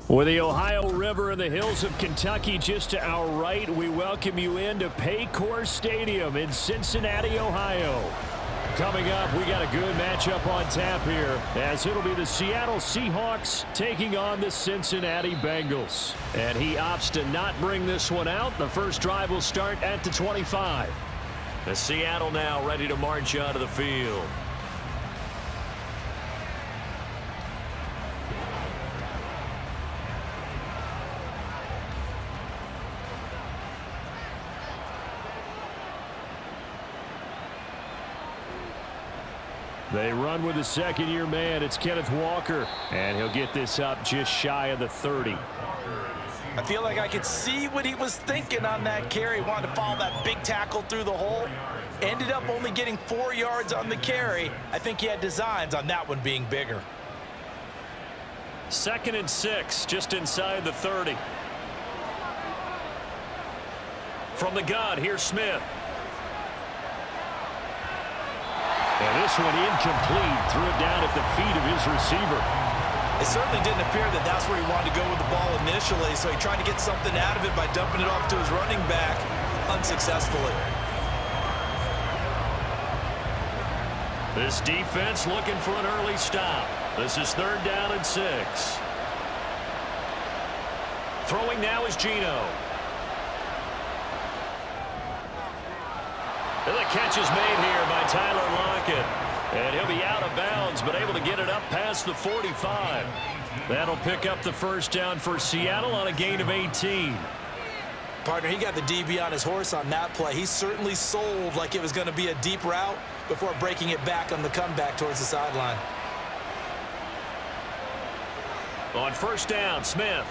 With the Ohio River and the hills of Kentucky just to our right, we welcome you into Paycor Stadium in Cincinnati, Ohio. Coming up, we got a good matchup on tap here, as it'll be the Seattle Seahawks taking on the Cincinnati Bengals. And he opts to not bring this one out. The first drive will start at the 25. The Seattle now ready to march onto the field. They run with the second-year man. It's Kenneth Walker, and he'll get this up just shy of the 30. I feel like I could see what he was thinking on that carry. Wanted to follow that big tackle through the hole. Ended up only getting 4 yards on the carry. I think he had designs on that one being bigger. 2nd and 6, just inside the 30. From the gun, here's Smith. And this one incomplete. Threw it down at the feet of his receiver. It certainly didn't appear that that's where he wanted to go with the ball initially, so he tried to get something out of it by dumping it off to his running back unsuccessfully. This defense looking for an early stop. This is 3rd down and 6. Throwing now is Geno. And the catch is made here by Tyler Lockett. And he'll be out of bounds, but able to get it up past the 45. That'll pick up the first down for Seattle on a gain of 18. Partner, he got the DB on his horse on that play. He certainly sold like it was going to be a deep route before breaking it back on the comeback towards the sideline. On first down, Smith.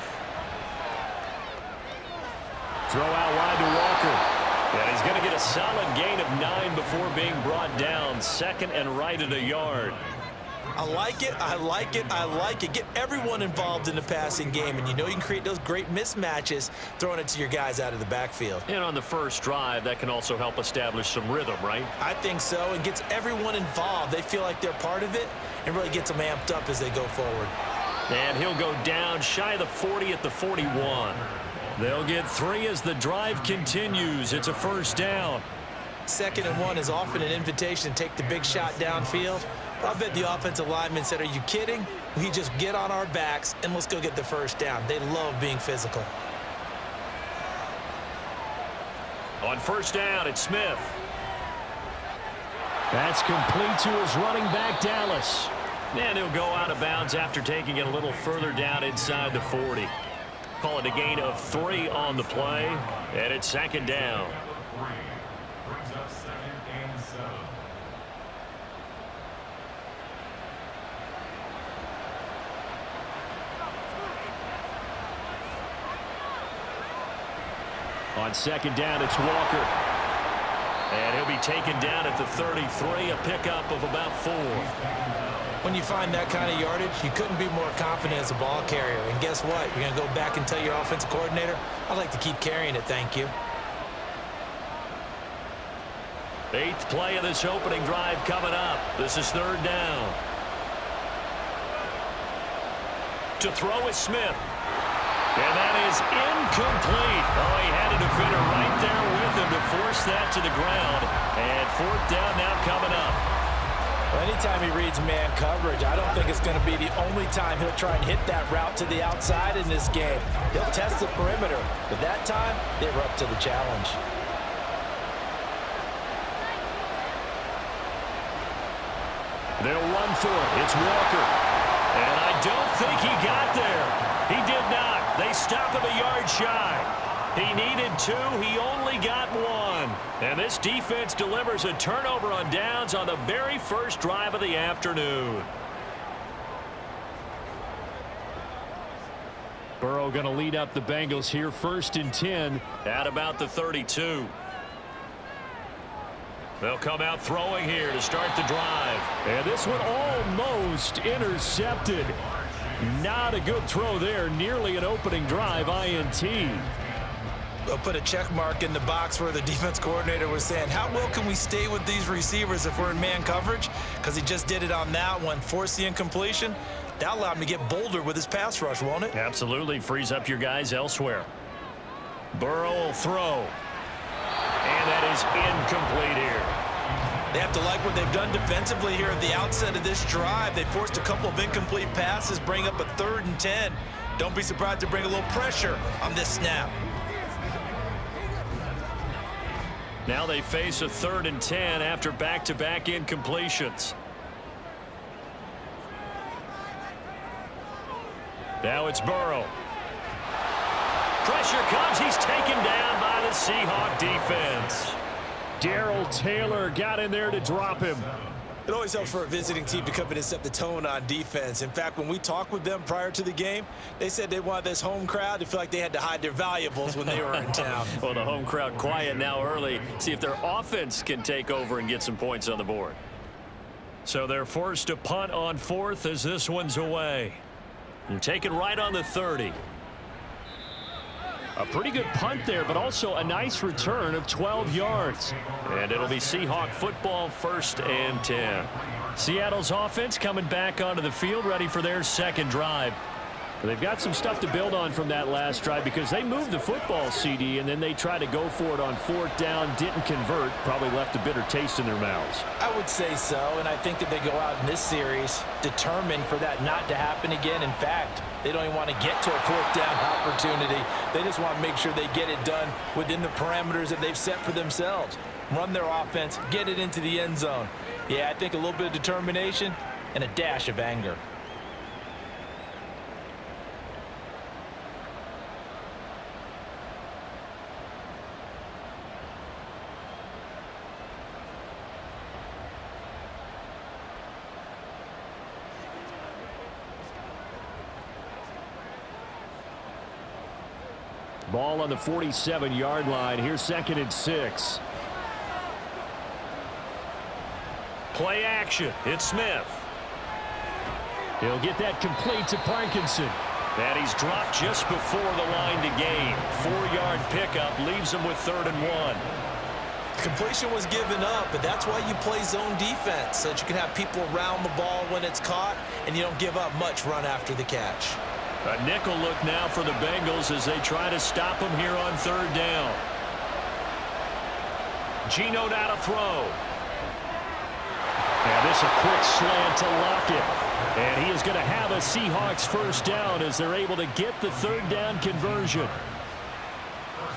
Throw out wide to Walker. And he's going to get a solid gain of 9 before being brought down. 2nd and right at a yard. I like it. I like it. I like it. Get everyone involved in the passing game. And you know you can create those great mismatches throwing it to your guys out of the backfield. And on the first drive, that can also help establish some rhythm, right? I think so. And gets everyone involved. They feel like they're part of it and really gets them amped up as they go forward. And he'll go down shy of the 40 at the 41. They'll get 3 as the drive continues. It's a first down. 2nd and 1 is often an invitation to take the big shot downfield. But I bet the offensive lineman said, are you kidding? We just get on our backs and let's go get the first down. They love being physical. On first down, it's Smith. That's complete to his running back, Dallas. And he'll go out of bounds after taking it a little further down inside the 40. Call it a gain of 3 on the play, and it's 2nd down. On 2nd down, it's Walker. And he'll be taken down at the 33, a pickup of about 4. When you find that kind of yardage, you couldn't be more confident as a ball carrier. And guess what? You're going to go back and tell your offensive coordinator, I'd like to keep carrying it, thank you. 8th play of this opening drive coming up. This is 3rd down. To throw is Smith. And that is incomplete. Oh, he had a defender right there with him to force that to the ground. And 4th down now coming up. Well, anytime he reads man coverage, I don't think it's going to be the only time he'll try and hit that route to the outside in this game. He'll test the perimeter, but that time, they were up to the challenge. They'll run for it. It's Walker. And I don't think he got there. He did not. They stopped him a yard shy. He needed 2. He only got 1. And this defense delivers a turnover on downs on the very first drive of the afternoon. Burrow going to lead up the Bengals here, 1st and 10 at about the 32. They'll come out throwing here to start the drive. And this one almost intercepted. Not a good throw there. Nearly an opening drive INT. They'll put a check mark in the box where the defense coordinator was saying, how well can we stay with these receivers if we're in man coverage? Because he just did it on that one. Force the incompletion. That'll allow him to get bolder with his pass rush, won't it? Absolutely. Frees up your guys elsewhere. Burrow will throw. And that is incomplete here. They have to like what they've done defensively here at the outset of this drive. They forced a couple of incomplete passes, bring up a 3rd and 10. Don't be surprised to bring a little pressure on this snap. Now they face a 3rd and 10 after back-to-back incompletions. Now it's Burrow. Pressure comes. He's taken down by the Seahawks defense. Darrell Taylor got in there to drop him. It always helps for a visiting team to come in and set the tone on defense. In fact, when we talked with them prior to the game, they said they wanted this home crowd to feel like they had to hide their valuables when they were in town. Well, the home crowd quiet now early. See if their offense can take over and get some points on the board. So they're forced to punt on 4th as this one's away. They're taken right on the 30. A pretty good punt there, but also a nice return of 12 yards. And it'll be Seahawk football, 1st and 10. Seattle's offense coming back onto the field, ready for their second drive. They've got some stuff to build on from that last drive because they moved the football, CD, and then they tried to go for it on 4th down, didn't convert, probably left a bitter taste in their mouths. I would say so, and I think that they go out in this series determined for that not to happen again. In fact, they don't even want to get to a 4th down opportunity. They just want to make sure they get it done within the parameters that they've set for themselves. Run their offense, get it into the end zone. Yeah, I think a little bit of determination and a dash of anger. Ball on the 47-yard line. Here's 2nd and 6. Play action. It's Smith. He'll get that complete to Parkinson. And he's dropped just before the line to gain. 4-yard pickup leaves him with 3rd and 1. Completion was given up, but that's why you play zone defense, so that you can have people around the ball when it's caught, and you don't give up much run after the catch. A nickel look now for the Bengals as they try to stop him here on 3rd down. Geno now to throw. And this a quick slant to Lockett. And he is going to have a Seahawks 1st down as they're able to get the 3rd down conversion.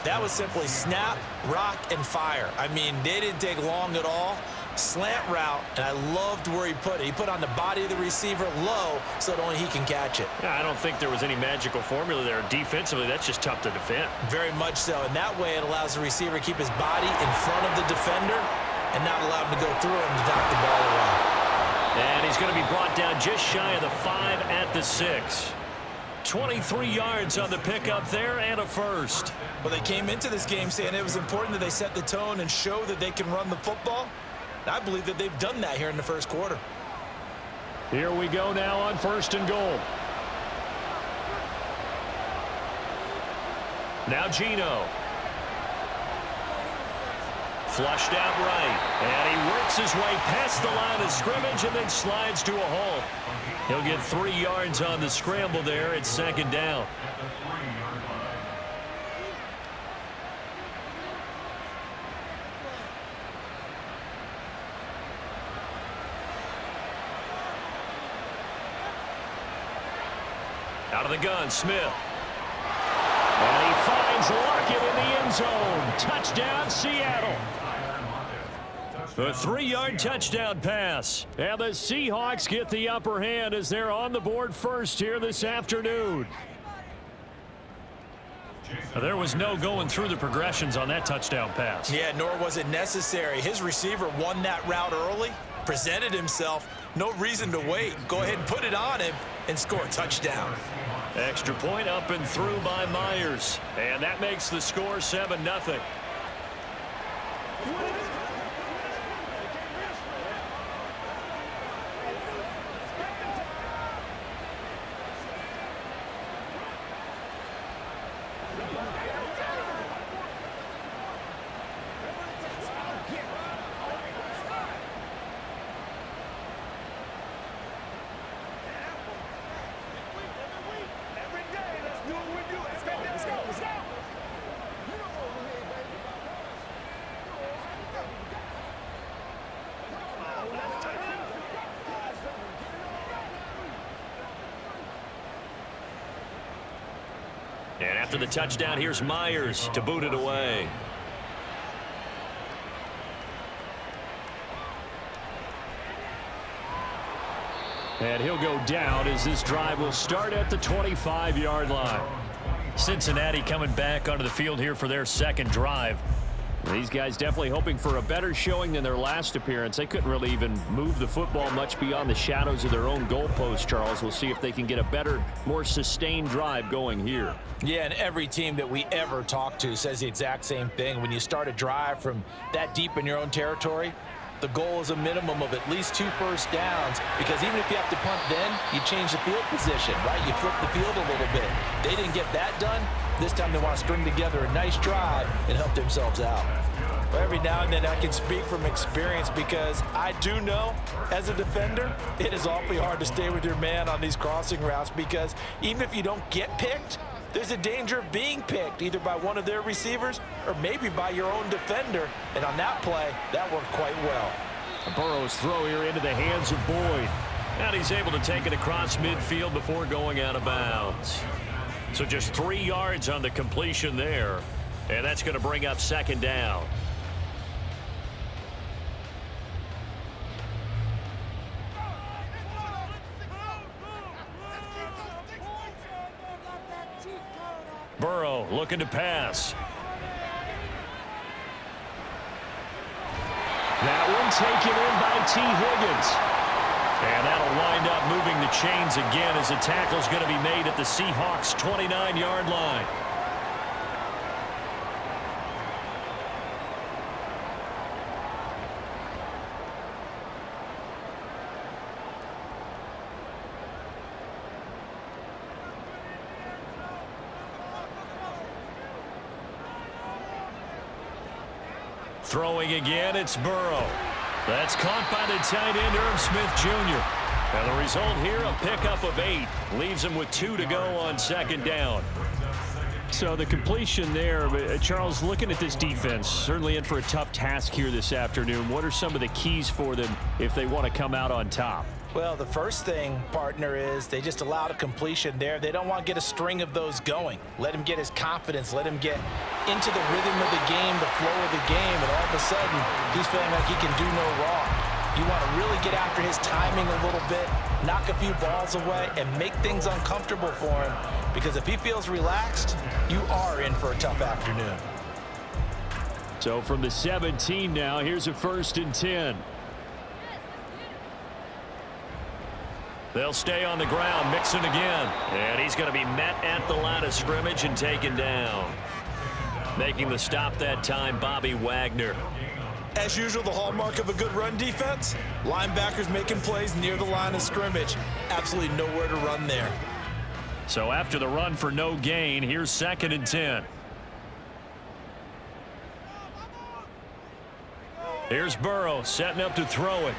That was simply snap, rock, and fire. I mean, they didn't take long at all. Slant route, and I loved where he put it. He put on the body of the receiver low so that only he can catch it. Yeah, I don't think there was any magical formula there. Defensively, that's just tough to defend. Very much so, and that way it allows the receiver to keep his body in front of the defender and not allow him to go through him to knock the ball away. And he's going to be brought down just shy of the 5 at the 6. 23 yards on the pickup there and a 1st. Well, they came into this game saying it was important that they set the tone and show that they can run the football. I believe that they've done that here in the 1st quarter. Here we go now on 1st and goal. Now Geno. Flushed out right. And he works his way past the line of scrimmage and then slides to a halt. He'll get 3 yards on the scramble there at 2nd down. Out of the gun, Smith. And he finds Lockett in the end zone. Touchdown, Seattle. A 3-yard touchdown pass. And the Seahawks get the upper hand as they're on the board first here this afternoon. There was no going through the progressions on that touchdown pass. Yeah, nor was it necessary. His receiver won that route early, presented himself. No reason to wait. Go ahead and put it on him and score a touchdown. Extra point up and through by Myers. And that makes the score 7-0. And after the touchdown, here's Myers to boot it away. And he'll go down as this drive will start at the 25-yard line. Cincinnati coming back onto the field here for their second drive. These guys definitely hoping for a better showing than their last appearance. They couldn't really even move the football much beyond the shadows of their own goalpost, Charles. We'll see if they can get a better, more sustained drive going here. Yeah, and every team that we ever talk to says the exact same thing. When you start a drive from that deep in your own territory, the goal is a minimum of at least 2 first downs, because even if you have to punt then, you change the field position, right? You flip the field a little bit. They didn't get that done. This time they want to string together a nice drive and help themselves out. But every now and then I can speak from experience, because I do know as a defender it is awfully hard to stay with your man on these crossing routes, because even if you don't get picked, there's a danger of being picked either by one of their receivers or maybe by your own defender. And on that play, that worked quite well. Burrow's throw here into the hands of Boyd. And he's able to take it across midfield before going out of bounds. So just 3 yards on the completion there. And that's going to bring up second down. Burrow looking to pass. That one taken in by T. Higgins. And that'll wind up moving the chains again as the tackle's going to be made at the Seahawks 29-yard line. Throwing again, it's Burrow. That's caught by the tight end, Irv Smith Jr. And the result here, a pickup of 8. Leaves him with 2 to go on second down. So the completion there, Charles, looking at this defense, certainly in for a tough task here this afternoon. What are some of the keys for them if they want to come out on top? Well, the first thing, partner, is they just allowed a completion there. They don't want to get a string of those going. Let him get his confidence. Let him get into the rhythm of the game, the flow of the game, and all of a sudden, he's feeling like he can do no wrong. You want to really get after his timing a little bit, knock a few balls away, and make things uncomfortable for him, because if he feels relaxed, you are in for a tough afternoon. So from the 17 now, here's a 1st and 10. They'll stay on the ground, Mixon again. And he's going to be met at the line of scrimmage and taken down. Making the stop that time, Bobby Wagner. As usual, the hallmark of a good run defense, linebackers making plays near the line of scrimmage. Absolutely nowhere to run there. So after the run for no gain, here's 2nd and 10. Here's Burrow setting up to throw it.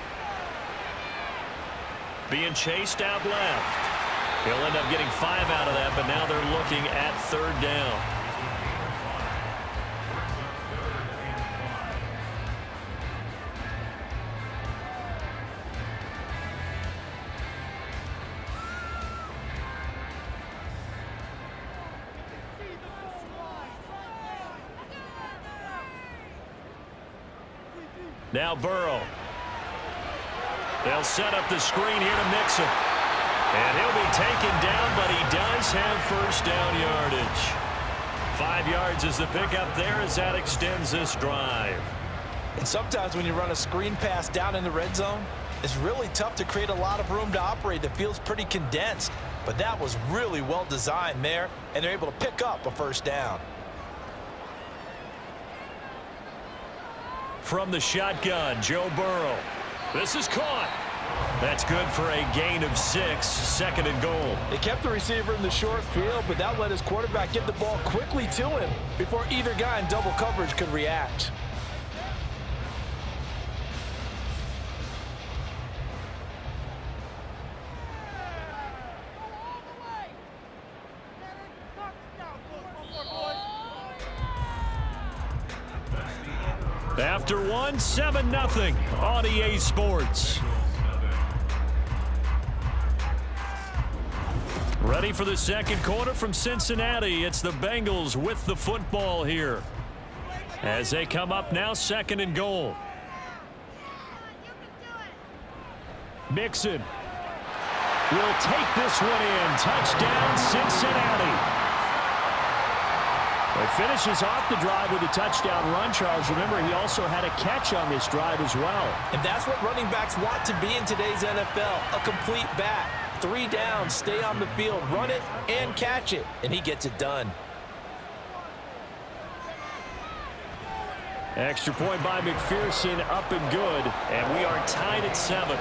Being chased out left. He'll end up getting 5 out of that, but now they're looking at 3rd down. Now Burrow. They'll set up the screen here to Mixon. And he'll be taken down, but he does have 1st down yardage. 5 yards is the pickup there as that extends this drive. And sometimes when you run a screen pass down in the red zone, it's really tough to create a lot of room to operate. The field's pretty condensed, but that was really well designed there, and they're able to pick up a 1st down. From the shotgun, Joe Burrow. This is caught. That's good for a gain of 6, 2nd and goal. They kept the receiver in the short field, but that let his quarterback get the ball quickly to him before either guy in double coverage could react. After one, 7-0 on EA Sports. Ready for the second quarter from Cincinnati. It's the Bengals with the football here. As they come up now, 2nd and goal. Mixon will take this one in. Touchdown, Cincinnati. He finishes off the drive with a touchdown run, Charles. Remember, he also had a catch on this drive as well. And that's what running backs want to be in today's NFL, a complete back. 3 downs, stay on the field, run it, and catch it. And he gets it done. Extra point by McPherson, up and good. And we are tied at 7.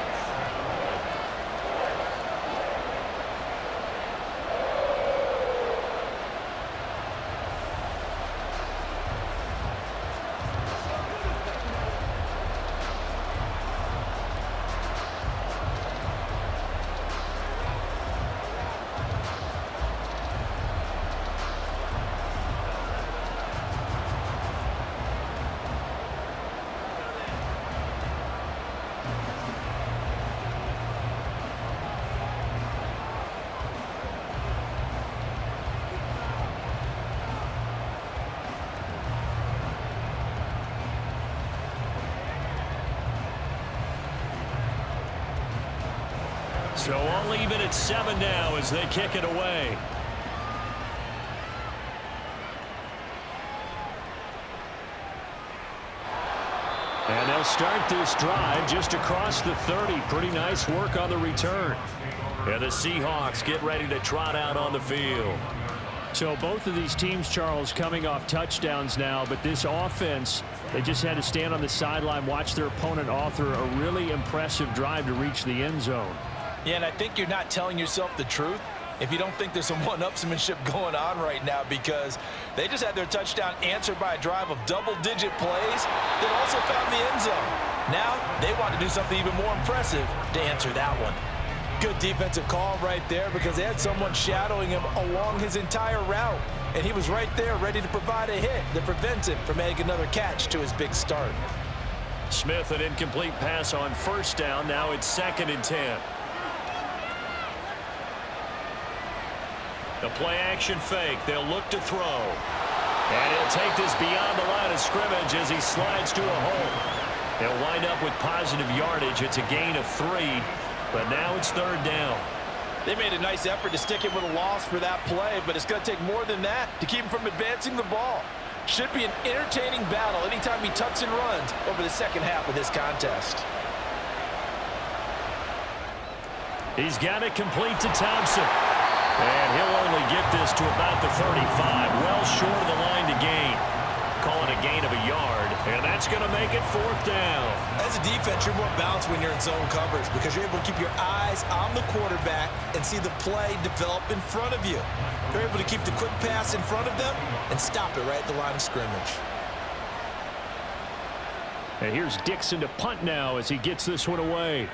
So I'll leave it at 7 now as they kick it away. And they'll start this drive just across the 30. Pretty nice work on the return. And the Seahawks get ready to trot out on the field. So both of these teams, Charles, coming off touchdowns now, but this offense, they just had to stand on the sideline, watch their opponent author a really impressive drive to reach the end zone. Yeah, and I think you're not telling yourself the truth if you don't think there's some one-upsmanship going on right now, because they just had their touchdown answered by a drive of double-digit plays that also found the end zone. Now they want to do something even more impressive to answer that one. Good defensive call right there, because they had someone shadowing him along his entire route, and he was right there ready to provide a hit that prevents him from making another catch to his big start. Smith, an incomplete pass on 1st down. Now it's 2nd and 10. The play-action fake. They'll look to throw. And he'll take this beyond the line of scrimmage as he slides to a hole. He'll wind up with positive yardage. It's a gain of 3, but now it's 3rd down. They made a nice effort to stick him with a loss for that play, but it's going to take more than that to keep him from advancing the ball. Should be an entertaining battle anytime he tucks and runs over the second half of this contest. He's got it complete to Thompson. And he'll only get this to about the 35, well short of the line to gain. Calling a gain of a yard, and that's going to make it 4th down. As a defense, you're more balanced when you're in zone coverage because you're able to keep your eyes on the quarterback and see the play develop in front of you. You're able to keep the quick pass in front of them and stop it right at the line of scrimmage. And here's Dixon to punt now as he gets this one away.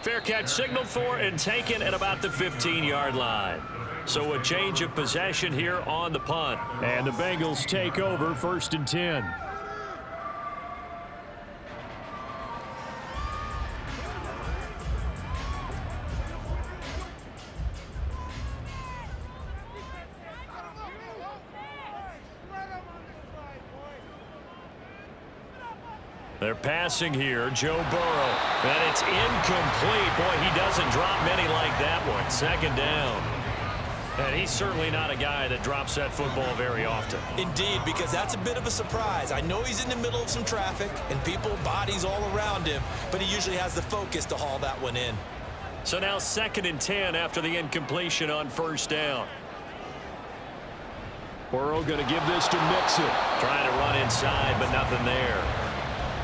Fair catch signaled for and taken at about the 15-yard line. So a change of possession here on the punt. And the Bengals take over 1st and 10. They're passing here, Joe Burrow. And it's incomplete. Boy, he doesn't drop many like that one. 2nd down. And he's certainly not a guy that drops that football very often. Indeed, because that's a bit of a surprise. I know he's in the middle of some traffic and people, bodies all around him, but he usually has the focus to haul that one in. So now 2nd and 10 after the incompletion on 1st down. Burrow going to give this to Mixon. Trying to run inside, but nothing there.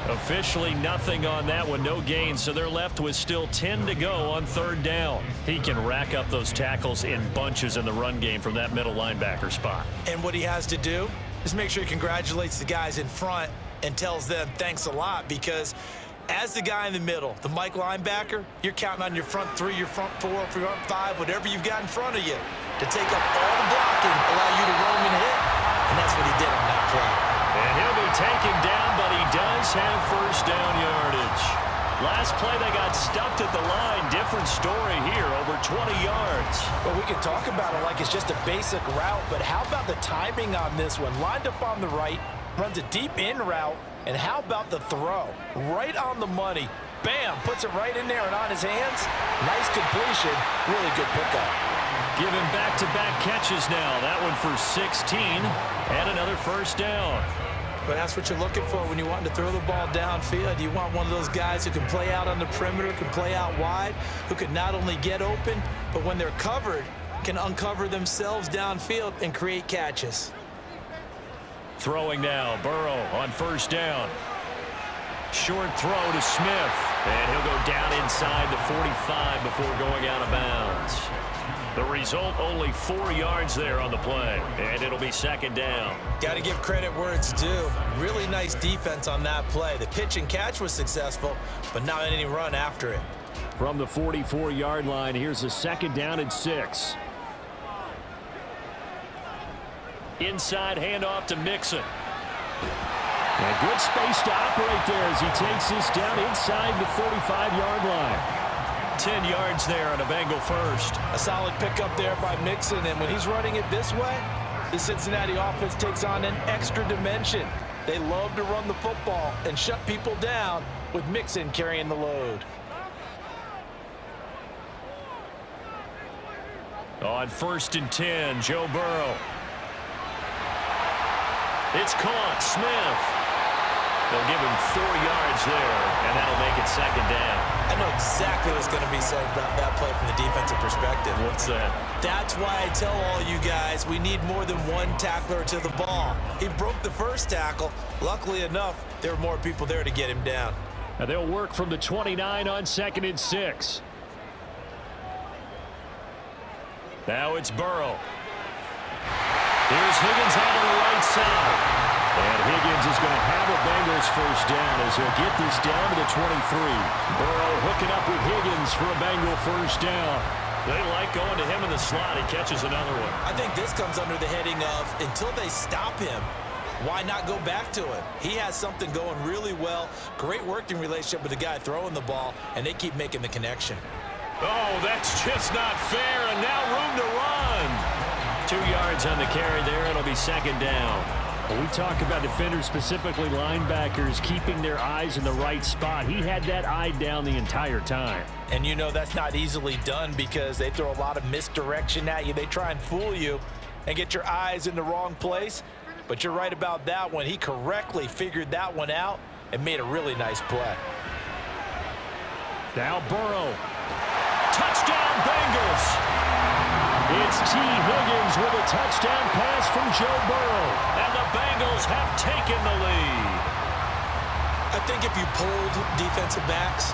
Officially nothing on that one, no gain, so they're left with still 10 to go on 3rd down. He can rack up those tackles in bunches in the run game from that middle linebacker spot. And what he has to do is make sure he congratulates the guys in front and tells them thanks a lot, because as the guy in the middle, the Mike linebacker, you're counting on your front 3, your front 4, your front 5, whatever you've got in front of you to take up all the blocking, allow you to roam and hit, and that's what he did on that play. And he'll be taken down, but he does have 1st down yardage. Last play, they got stuffed at the line. Different story here, over 20 yards. Well, we could talk about it like it's just a basic route, but how about the timing on this one? Lined up on the right, runs a deep in route, and how about the throw? Right on the money. Bam, puts it right in there and on his hands. Nice completion, really good pickup. Give him back-to-back catches now. That one for 16 and another first down. But that's what you're looking for when you want to throw the ball downfield. You want one of those guys who can play out on the perimeter, can play out wide, who can not only get open, but when they're covered, can uncover themselves downfield and create catches. Throwing now, Burrow on first down. Short throw to Smith, and he'll go down inside the 45 before going out of bounds. The result, only 4 yards there on the play, and it'll be second down. Got to give credit where it's due. Really nice defense on that play. The pitch and catch was successful, but not any run after it. From the 44-yard line, here's a second down and 6. Inside handoff to Mixon. And good space to operate there as he takes this down inside the 45-yard line. 10 yards there on a Bengal first. A solid pickup there by Mixon, and when he's running it this way, the Cincinnati offense takes on an extra dimension. They love to run the football and shut people down with Mixon carrying the load. On 1st and 10, Joe Burrow. It's caught. Smith. They'll give him 4 yards there, and that'll make it second down. I know exactly what's going to be said about that play from the defensive perspective. What's that? That's why I tell all you guys we need more than one tackler to the ball. He broke the first tackle. Luckily enough, there were more people there to get him down. Now they'll work from the 29 on 2nd and 6. Now it's Burrow. Here's Higgins out on the right side. And Higgins is going to have a Bengals first down as he'll get this down to the 23. Burrow hooking up with Higgins for a Bengal first down. They like going to him in the slot. He catches another one. I think this comes under the heading of until they stop him, why not go back to it? He has something going really well. Great working relationship with the guy throwing the ball, and they keep making the connection. Oh, that's just not fair, and now room to run. 2 yards on the carry there. It'll be second down. When we talk about defenders, specifically linebackers, keeping their eyes in the right spot. He had that eye down the entire time. And you know that's not easily done because they throw a lot of misdirection at you. They try and fool you and get your eyes in the wrong place. But you're right about that one. He correctly figured that one out and made a really nice play. Now Burrow. Touchdown Bengals. It's T. Higgins with a touchdown pass from Joe Burrow. And the Bengals have taken the lead. I think if you polled defensive backs,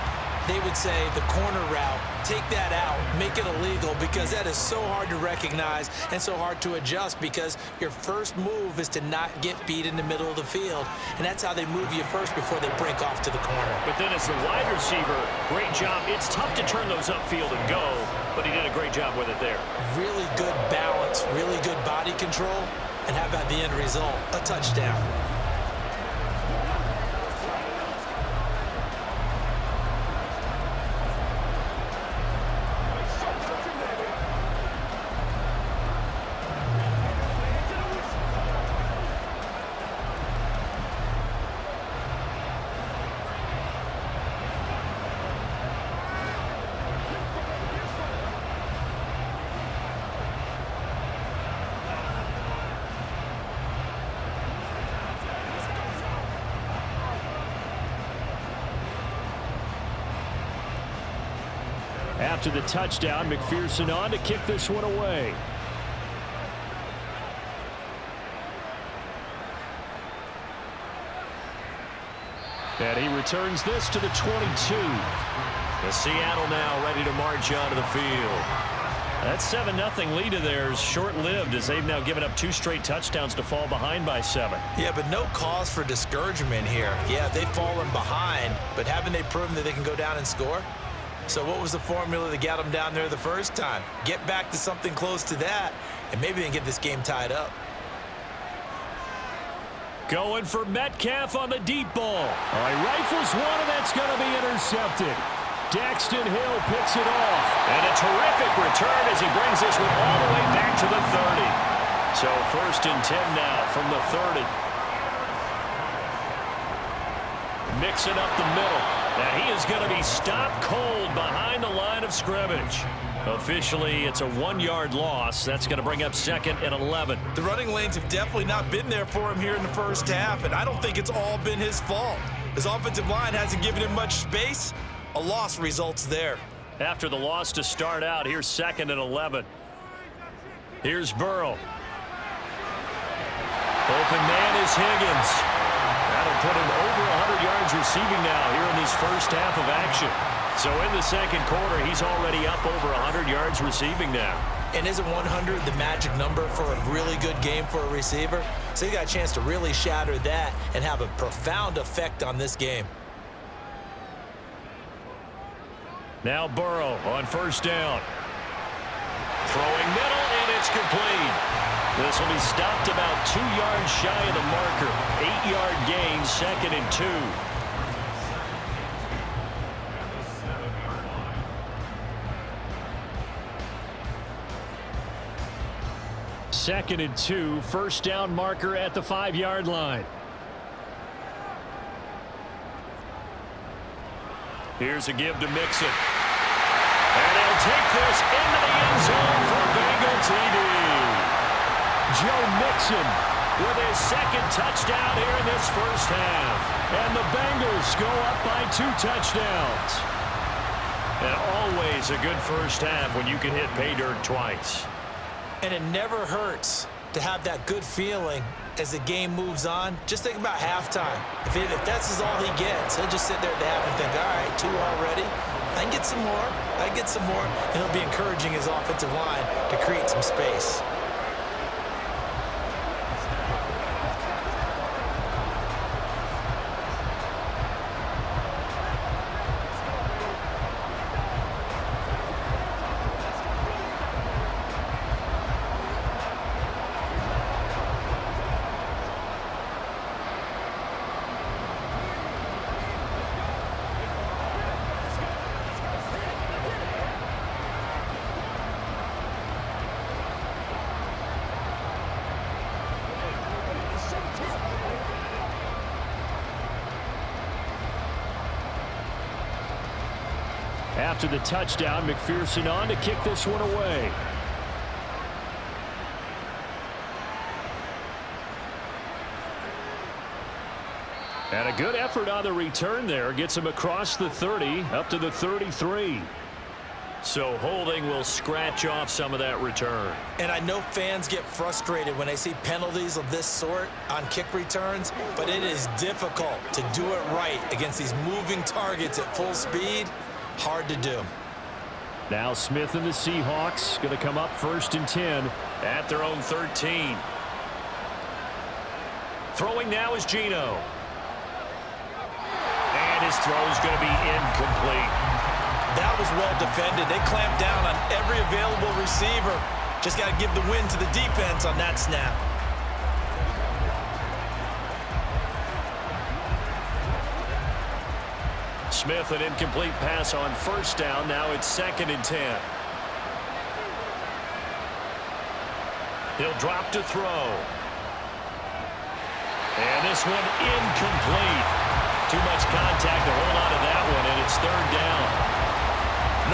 they would say the corner route, take that out, make it illegal, because that is so hard to recognize and so hard to adjust because your first move is to not get beat in the middle of the field. And that's how they move you first before they break off to the corner. But then as the wide receiver, great job. It's tough to turn those upfield and go, but he did a great job with it there. Really good balance, really good body control. And how about the end result? A touchdown. After the touchdown, McPherson on to kick this one away. And he returns this to the 22. The Seattle now ready to march onto the field. That 7-0 lead of theirs short-lived as they've now given up 2 straight touchdowns to fall behind by 7. Yeah, but no cause for discouragement here. Yeah, they've fallen behind, but haven't they proven that they can go down and score? So what was the formula that got them down there the first time? Get back to something close to that, and maybe they can get this game tied up. Going for Metcalf on the deep ball. Oh, he rifles one, and that's going to be intercepted. Daxton Hill picks it off. And a terrific return as he brings this one all the way back to the 30. So 1st and 10 now from the 30. Mixing up the middle. Now he is going to be stopped cold behind the line of scrimmage. Officially, it's a 1-yard loss. That's going to bring up 2nd and 11. The running lanes have definitely not been there for him here in the first half, and I don't think it's all been his fault. His offensive line hasn't given him much space. A loss results there. After the loss to start out, here's 2nd and 11. Here's Burrow. Open man is Higgins. That'll put him over 100 yards receiving now here in this first half of action. So in the second quarter, he's already up over 100 yards receiving now. And isn't 100 the magic number for a really good game for a receiver? So he got a chance to really shatter that and have a profound effect on this game. Now Burrow on 1st down. Throwing middle, and it's complete. This will be stopped about 2 yards shy of the marker. 8-yard gain, 2nd and 2. Second and 2, 1st down marker at the 5-yard line. Here's a give to Mixon. And he'll take this into the end zone for Bengal TD. Joe Mixon with his 2nd touchdown here in this first half. And the Bengals go up by 2 touchdowns. And always a good first half when you can hit pay dirt twice. And it never hurts to have that good feeling as the game moves on. Just think about halftime. If that's all he gets, he'll just sit there at the half and think, all right, 2 already. I can get some more. I can get some more. And he'll be encouraging his offensive line to create some space. After the touchdown, McPherson on to kick this one away. And a good effort on the return there. Gets him across the 30, up to the 33. So holding will scratch off some of that return. And I know fans get frustrated when they see penalties of this sort on kick returns, but it is difficult to do it right against these moving targets at full speed. Hard to do. Now Smith and the Seahawks going to come up 1st and 10 at their own 13. Throwing now is Geno. And his throw is going to be incomplete. That was well defended. They clamped down on every available receiver. Just got to give the win to the defense on that snap. Smith, an incomplete pass on 1st down. Now it's 2nd and 10. He'll drop to throw. And this one incomplete. Too much contact to hold on to that one, and it's 3rd down.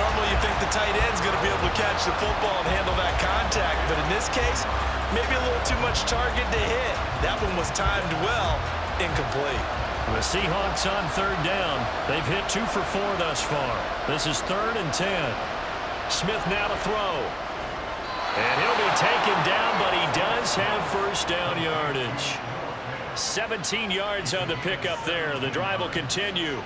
Normally you think the tight end's going to be able to catch the football and handle that contact, but in this case, maybe a little too much target to hit. That one was timed well, incomplete. The Seahawks on 3rd down. They've hit 2 for 4 thus far. This is 3rd and 10. Smith now to throw. And he'll be taken down, but he does have 1st down yardage. 17 yards on the pickup there. The drive will continue.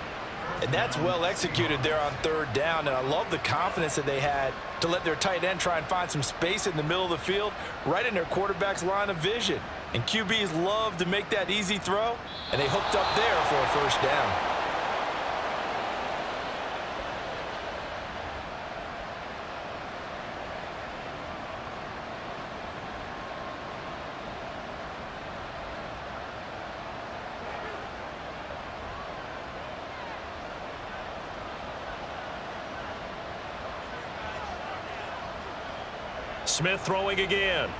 And that's well executed there on 3rd down. And I love the confidence that they had to let their tight end try and find some space in the middle of the field, right in their quarterback's line of vision. And QBs love to make that easy throw, and they hooked up there for a 1st down. Smith throwing again.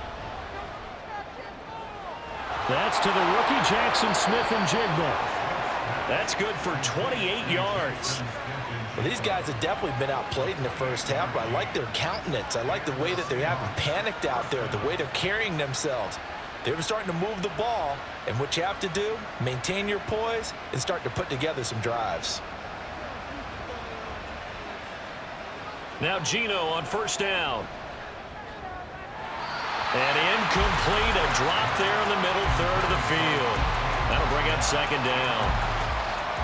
That's to the rookie Jackson Smith-Njigba. That's good for 28 yards. Well, these guys have definitely been outplayed in the first half, but I like their countenance. I like the way that they haven't panicked out there, the way they're carrying themselves. They're starting to move the ball, and what you have to do, maintain your poise and start to put together some drives. Now Geno on first down. And incomplete, a drop there in the middle third of the field. That'll bring up second down.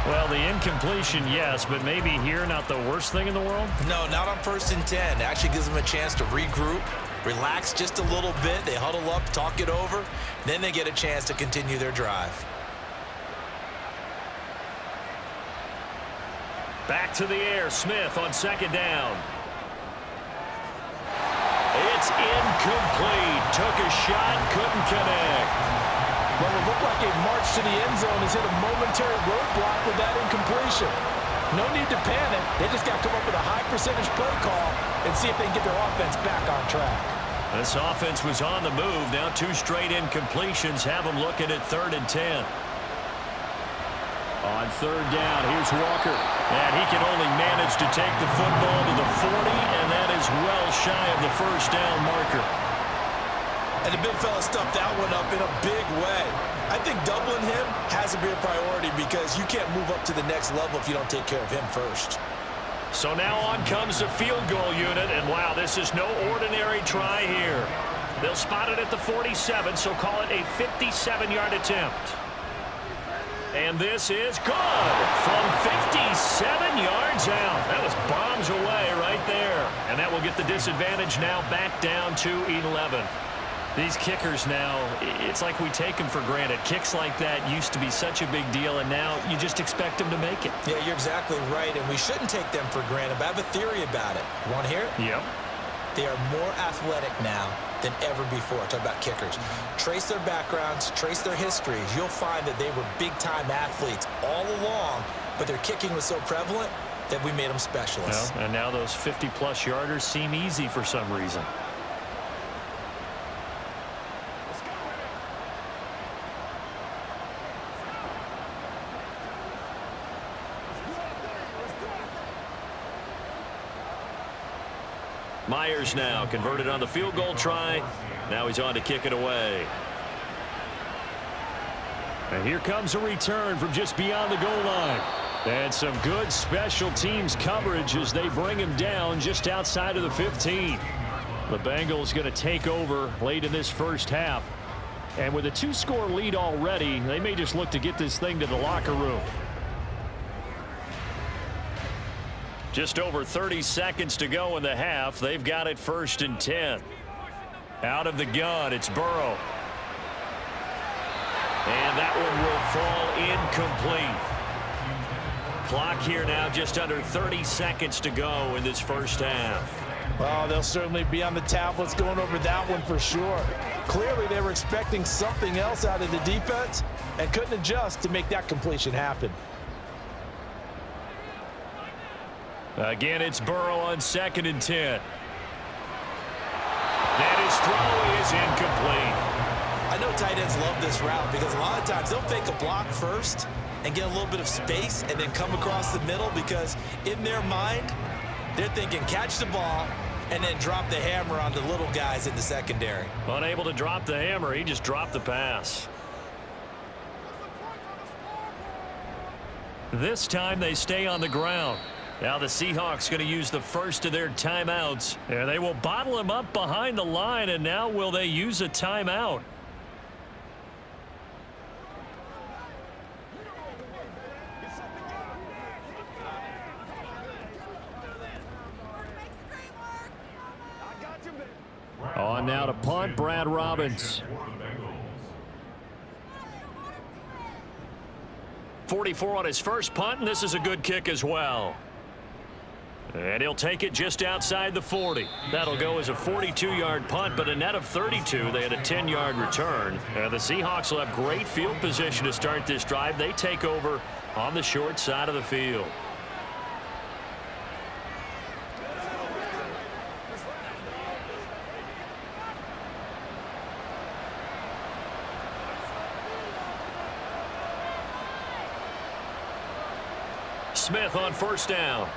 Well, the incompletion, yes, but maybe here not the worst thing in the world? No, not on 1st and 10. It actually gives them a chance to regroup, relax just a little bit. They huddle up, talk it over, then they get a chance to continue their drive. Back to the air, Smith on second down. It's incomplete. Took a shot, couldn't connect. Well, it looked like a march to the end zone has hit a momentary roadblock with that incompletion. No need to panic. They just got to come up with a high percentage play call and see if they can get their offense back on track. This offense was on the move. Now 2 straight incompletions have them looking at 3rd and 10. On 3rd down, here's Walker. And he can only manage to take the football to the 40, and that is well shy of the first down marker. And the big fella stuffed that one up in a big way. I think doubling him has to be a priority because you can't move up to the next level if you don't take care of him first. So now on comes the field goal unit, and wow, this is no ordinary try here. They'll spot it at the 47, so call it a 57-yard attempt. And this is good from 57 yards out. That was bombs away right there. And that will get the disadvantage now back down to 11. These kickers now, it's like we take them for granted. Kicks like that used to be such a big deal, and now you just expect them to make it. Yeah, you're exactly right, and we shouldn't take them for granted, but I have a theory about it. You want to hear it? Yep. They are more athletic now than ever before. Talk about kickers. Trace their backgrounds, trace their histories. You'll find that they were big-time athletes all along, but their kicking was so prevalent that we made them specialists. Well, and now those 50-plus yarders seem easy for some reason. Myers now converted on the field goal try. Now he's on to kick it away. And here comes a return from just beyond the goal line. And some good special teams coverage as they bring him down just outside of the 15. The Bengals going to take over late in this first half. And with a 2-score lead already, they may just look to get this thing to the locker room. Just over 30 seconds to go in the half. They've got it 1st and 10. Out of the gun, it's Burrow. And that one will fall incomplete. Clock here now just under 30 seconds to go in this first half. Well, they'll certainly be on the tablets going over that one for sure. Clearly, they were expecting something else out of the defense and couldn't adjust to make that completion happen. Again, it's Burrow on 2nd and 10. And his throw is incomplete. I know tight ends love this route because a lot of times they'll fake a block first and get a little bit of space and then come across the middle because in their mind, they're thinking catch the ball and then drop the hammer on the little guys in the secondary. Unable to drop the hammer, he just dropped the pass. This time they stay on the ground. Now the Seahawks going to use the first of their timeouts. And they will bottle him up behind the line, and now will they use a timeout? On now to punt, Brad Robbins. 44 on his first punt, and this is a good kick as well. And he'll take it just outside the 40. That'll go as a 42-yard punt, but a net of 32. They had a 10-yard return. And the Seahawks will have great field position to start this drive. They take over on the short side of the field. Smith on first down.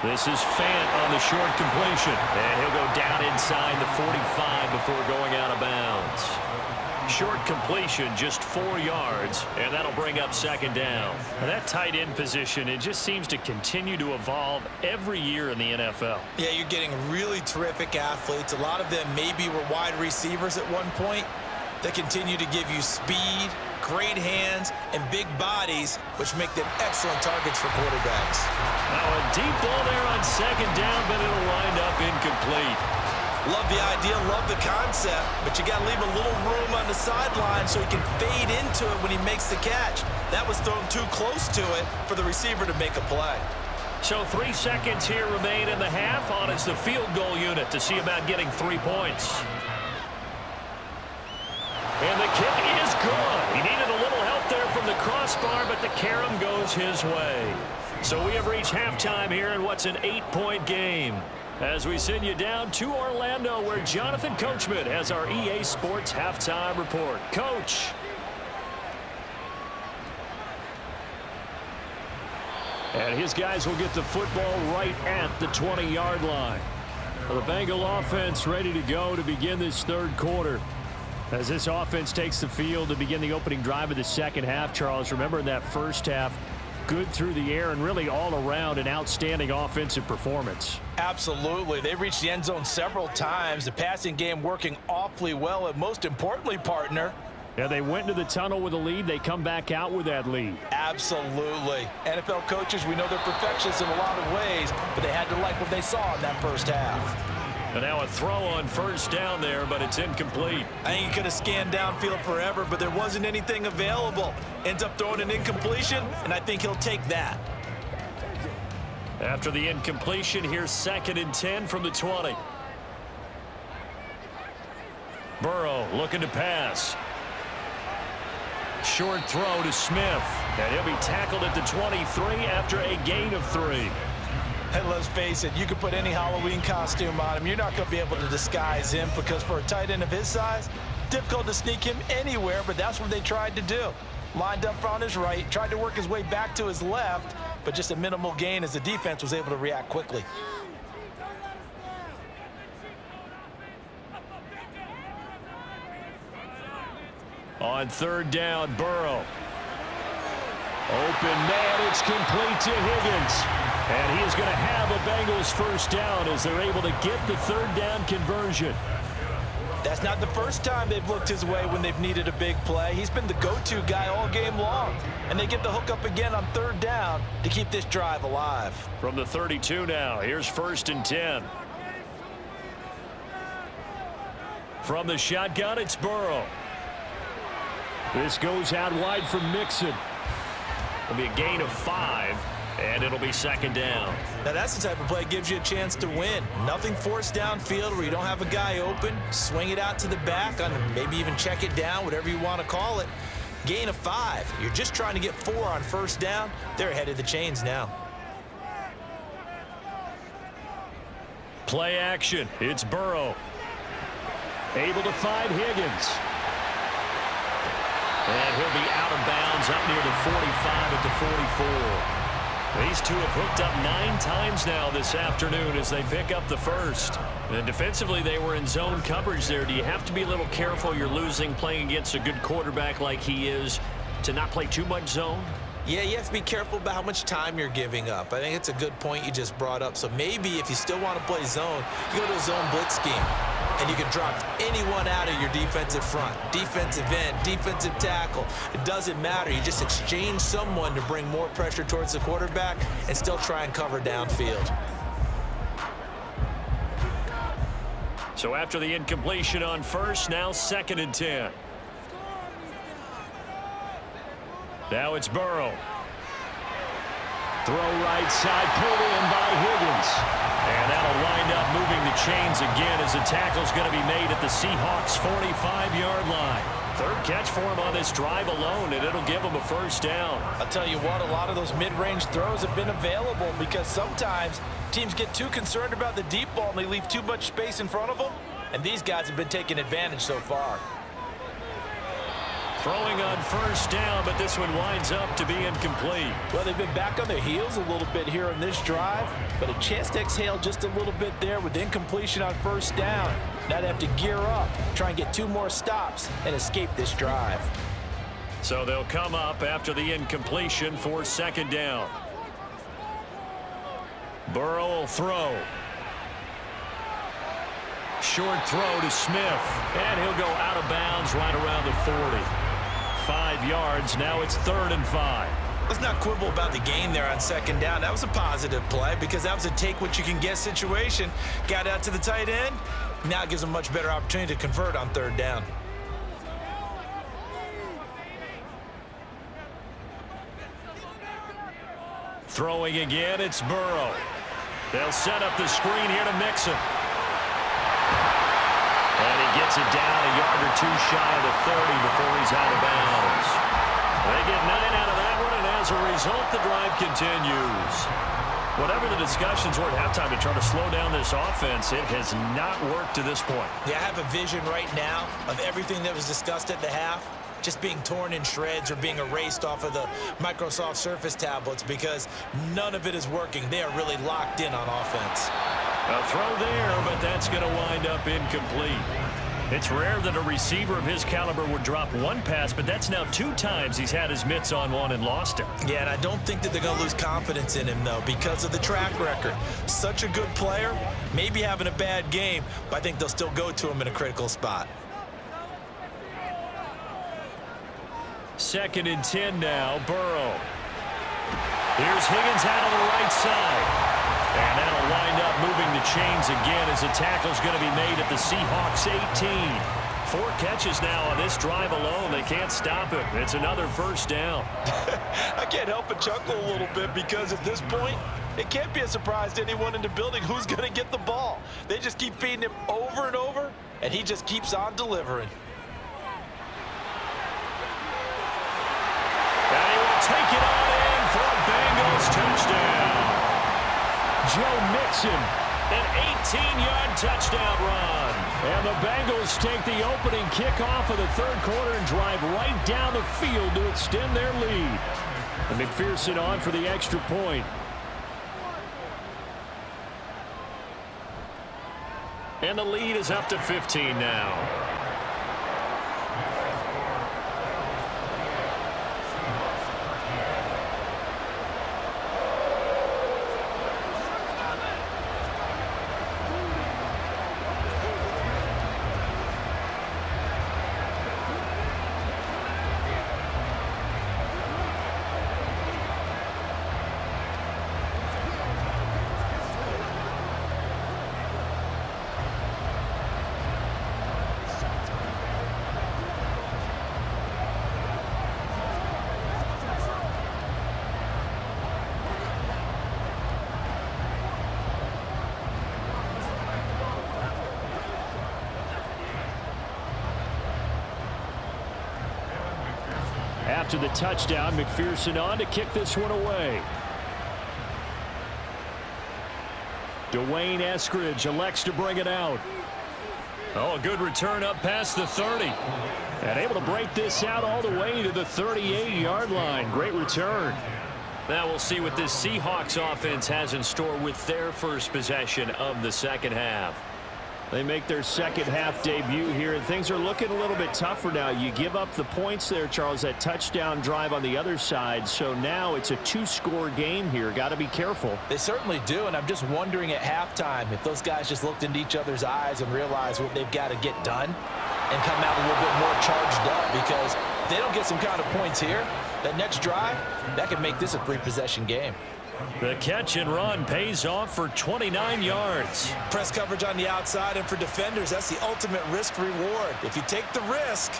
This is Fant on the short completion. And he'll go down inside the 45 before going out of bounds. Short completion, just 4 yards, and that'll bring up second down. And that tight end position, it just seems to continue to evolve every year in the NFL. Yeah, you're getting really terrific athletes. A lot of them maybe were wide receivers at one point. They continue to give you speed, great hands, and big bodies, which make them excellent targets for quarterbacks. Now a deep ball there on second down, but it'll wind up incomplete. Love the idea, love the concept, but you got to leave a little room on the sideline so he can fade into it when he makes the catch. That was thrown too close to it for the receiver to make a play. So 3 seconds here remain in the half on it's the field goal unit to see about getting 3 points. And the kick is good. He needed a little help there from the crossbar, but the carom goes his way. So we have reached halftime here in what's an 8-point game. As we send you down to Orlando, where Jonathan Coachman has our EA Sports halftime report. Coach. And his guys will get the football right at the 20-yard line. The Bengal offense ready to go to begin this third quarter. As this offense takes the field to begin the opening drive of the second half, Charles, remember in that first half, good through the air and really all around an outstanding offensive performance. Absolutely. They reached the end zone several times. The passing game working awfully well, and most importantly, partner. Yeah, they went into the tunnel with a lead. They come back out with that lead. Absolutely. NFL coaches, we know they're perfectionists in a lot of ways, but they had to like what they saw in that first half. And now a throw on first down there, but it's incomplete. I think he could have scanned downfield forever, but there wasn't anything available. Ends up throwing an incompletion, and I think he'll take that. After the incompletion, here's 2nd and 10 from the 20. Burrow looking to pass. Short throw to Smith, and he'll be tackled at the 23 after a gain of 3. Hey, let's face it, you could put any Halloween costume on him. You're not going to be able to disguise him because for a tight end of his size, difficult to sneak him anywhere, but that's what they tried to do. Lined up on his right, tried to work his way back to his left, but just a minimal gain as the defense was able to react quickly. On third down, Burrow. Open man, it's complete to Higgins. And he is going to have a Bengals first down as they're able to get the third down conversion. That's not the first time they've looked his way when they've needed a big play. He's been the go-to guy all game long. And they get the hook up again on third down to keep this drive alive. From the 32 now, here's 1st and 10. From the shotgun, it's Burrow. This goes out wide from Mixon. It'll be a gain of 5. And it'll be 2nd down. Now that's the type of play that gives you a chance to win. Nothing forced downfield where you don't have a guy open. Swing it out to the back, on maybe even check it down, whatever you want to call it. Gain of 5. You're just trying to get 4 on first down. They're ahead of the chains now. Play action. It's Burrow. Able to find Higgins. And he'll be out of bounds up near the 45 at the 44. These two have hooked up 9 times now this afternoon as they pick up the first. And defensively, they were in zone coverage there. Do you have to be a little careful you're losing playing against a good quarterback like he is to not play too much zone? Yeah, you have to be careful about how much time you're giving up. I think it's a good point you just brought up. So maybe if you still want to play zone, you go to a zone blitz scheme. And you can drop anyone out of your defensive front, defensive end, defensive tackle. It doesn't matter. You just exchange someone to bring more pressure towards the quarterback and still try and cover downfield. So after the incompletion on first, now 2nd and 10. Now it's Burrow. Throw right side, pulled in by Higgins. And that'll wind up moving the chains again as the tackle's going to be made at the Seahawks 45-yard line. Third catch for him on this drive alone, and it'll give him a first down. I'll tell you what, a lot of those mid-range throws have been available because sometimes teams get too concerned about the deep ball and they leave too much space in front of them. And these guys have been taking advantage so far. Throwing on first down, but this one winds up to be incomplete. Well, they've been back on their heels a little bit here in this drive, but a chance to exhale just a little bit there with incompletion on first down. Now they have to gear up, try and get 2 more stops, and escape this drive. So they'll come up after the incompletion for second down. Burrow will throw. Short throw to Smith, and he'll go out of bounds right around the 40. 5 yards, now it's 3rd and 5. Let's not quibble about the gain there on second down. That was a positive play because that was a take-what-you-can-get situation. Got out to the tight end. Now it gives them a much better opportunity to convert on 3rd down. Throwing again, it's Burrow. They'll set up the screen here to mix him. And he gets it down a yard or 2 shy of the 30 before he's out of bounds. They get 9 out of that one, and as a result, the drive continues. Whatever the discussions were at halftime to try to slow down this offense, it has not worked to this point. Yeah, I have a vision right now of everything that was discussed at the half just being torn in shreds or being erased off of the Microsoft Surface tablets because none of it is working. They are really locked in on offense. A throw there, but that's going to wind up incomplete. It's rare that a receiver of his caliber would drop 1 pass, but that's now 2 times he's had his mitts on one and lost it. Yeah, and I don't think that they're going to lose confidence in him, though, because of the track record. Such a good player, maybe having a bad game, but I think they'll still go to him in a critical spot. 2nd and 10 now, Burrow. Here's Higgins out on the right side. And that'll wind up moving the chains again as the tackle's going to be made at the Seahawks 18. 4 catches now on this drive alone. They can't stop him. It's another first down. I can't help but chuckle a little bit because at this point, it can't be a surprise to anyone in the building who's going to get the ball. They just keep feeding him over and over, and he just keeps on delivering. And he will take it on in for a Bengals touchdown. Joe Mixon, an 18-yard touchdown run. And the Bengals take the opening kickoff of the 3rd quarter and drive right down the field to extend their lead. And McPherson on for the extra point. And the lead is up to 15 now. After the touchdown, McPherson on to kick this one away. Dwayne Eskridge elects to bring it out. Oh, a good return up past the 30. And able to break this out all the way to the 38-yard line. Great return. Now we'll see what this Seahawks offense has in store with their first possession of the second half. They make their second half debut here, and things are looking a little bit tougher now. You give up the points there, Charles, that touchdown drive on the other side. So now it's a 2-score game here. Got to be careful. They certainly do, and I'm just wondering at halftime if those guys just looked into each other's eyes and realized what they've got to get done and come out a little bit more charged up, because if they don't get some kind of points here, that next drive, that could make this a 3-possession game. The catch and run pays off for 29 yards. Press coverage on the outside, and for defenders, that's the ultimate risk reward. If you take the risk,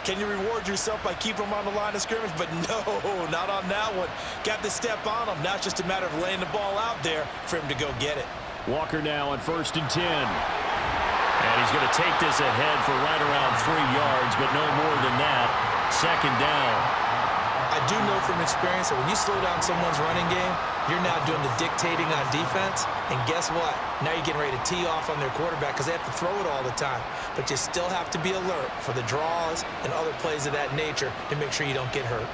can you reward yourself by keeping them on the line of scrimmage? But no, not on that one. Got to step on them. Now it's just a matter of laying the ball out there for him to go get it. Walker now on 1st and 10. And he's going to take this ahead for right around 3 yards, but no more than that. Second down. I do know from experience that when you slow down someone's running game, you're now doing the dictating on defense. And guess what? Now you're getting ready to tee off on their quarterback because they have to throw it all the time. But you still have to be alert for the draws and other plays of that nature to make sure you don't get hurt.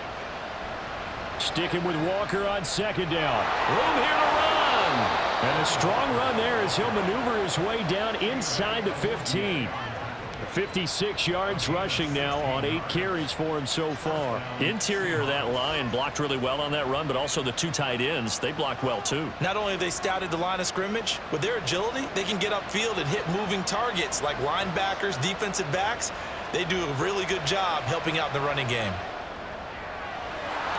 Sticking with Walker on second down. Room here to run. And a strong run there as he'll maneuver his way down inside the 15. 56 yards rushing now on 8 carries for him so far. Interior of that line blocked really well on that run, but also the 2 tight ends, they blocked well too. Not only have they scouted the line of scrimmage, with their agility, they can get upfield and hit moving targets like linebackers, defensive backs. They do a really good job helping out the running game.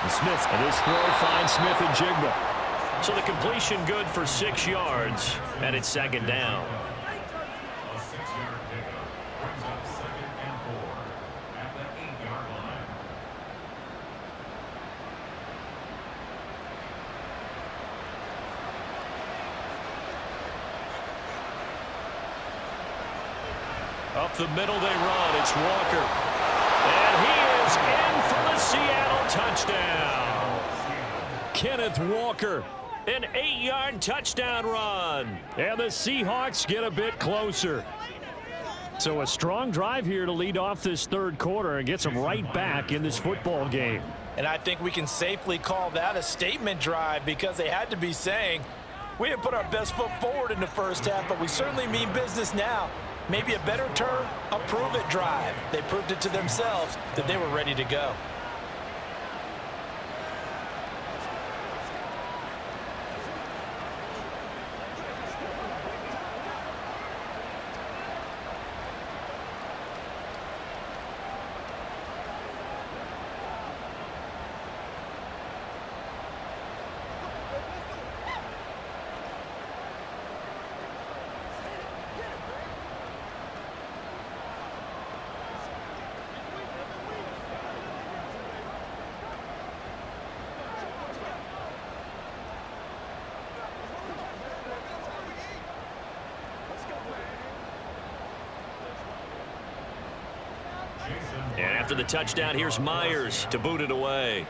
And Smith, and this throw finds Smith and Jigba. So the completion good for 6 yards, and it's second down. Up the middle they run. It's Walker. And he is in for the Seattle touchdown. Kenneth Walker. An 8-yard touchdown run. And the Seahawks get a bit closer. So a strong drive here to lead off this third quarter and gets them right back in this football game. And I think we can safely call that a statement drive because they had to be saying, we didn't put our best foot forward in the first half, but we certainly mean business now. Maybe a better term, a prove-it drive. They proved it to themselves that they were ready to go. And after the touchdown, here's Myers to boot it away.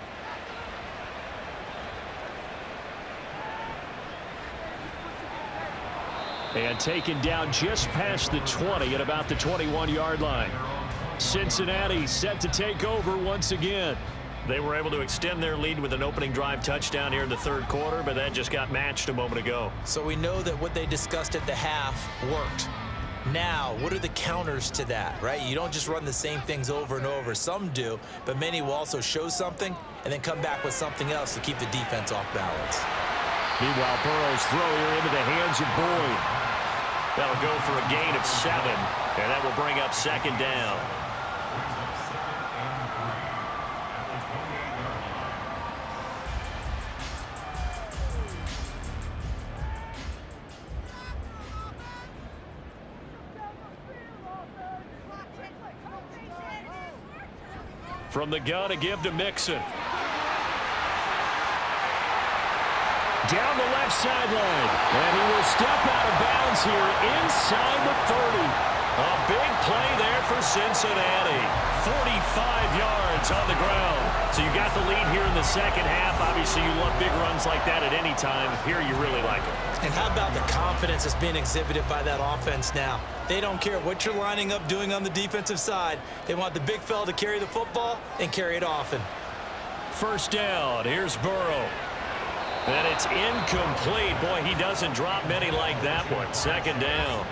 And taken down just past the 20 at about the 21-yard line. Cincinnati set to take over once again. They were able to extend their lead with an opening drive touchdown here in the third quarter, but that just got matched a moment ago. So we know that what they discussed at the half worked. Now, what are the counters to that, right? You don't just run the same things over and over. Some do, but many will also show something and then come back with something else to keep the defense off balance. Meanwhile, Burrow's throw here into the hands of Boyd. That'll go for a gain of 7, and that will bring up second down. From the gun, a give to Mixon. Down the left sideline. And he will step out of bounds here inside the 30. A big play there for Cincinnati. 45 yards on the ground. So you got the lead here in the second half. Obviously, you love big runs like that at any time. Here, you really like it. And how about the confidence that's being exhibited by that offense now? They don't care what you're lining up doing on the defensive side. They want the big fella to carry the football and carry it often. First down. Here's Burrow. And it's incomplete. Boy, he doesn't drop many like that one. Second down.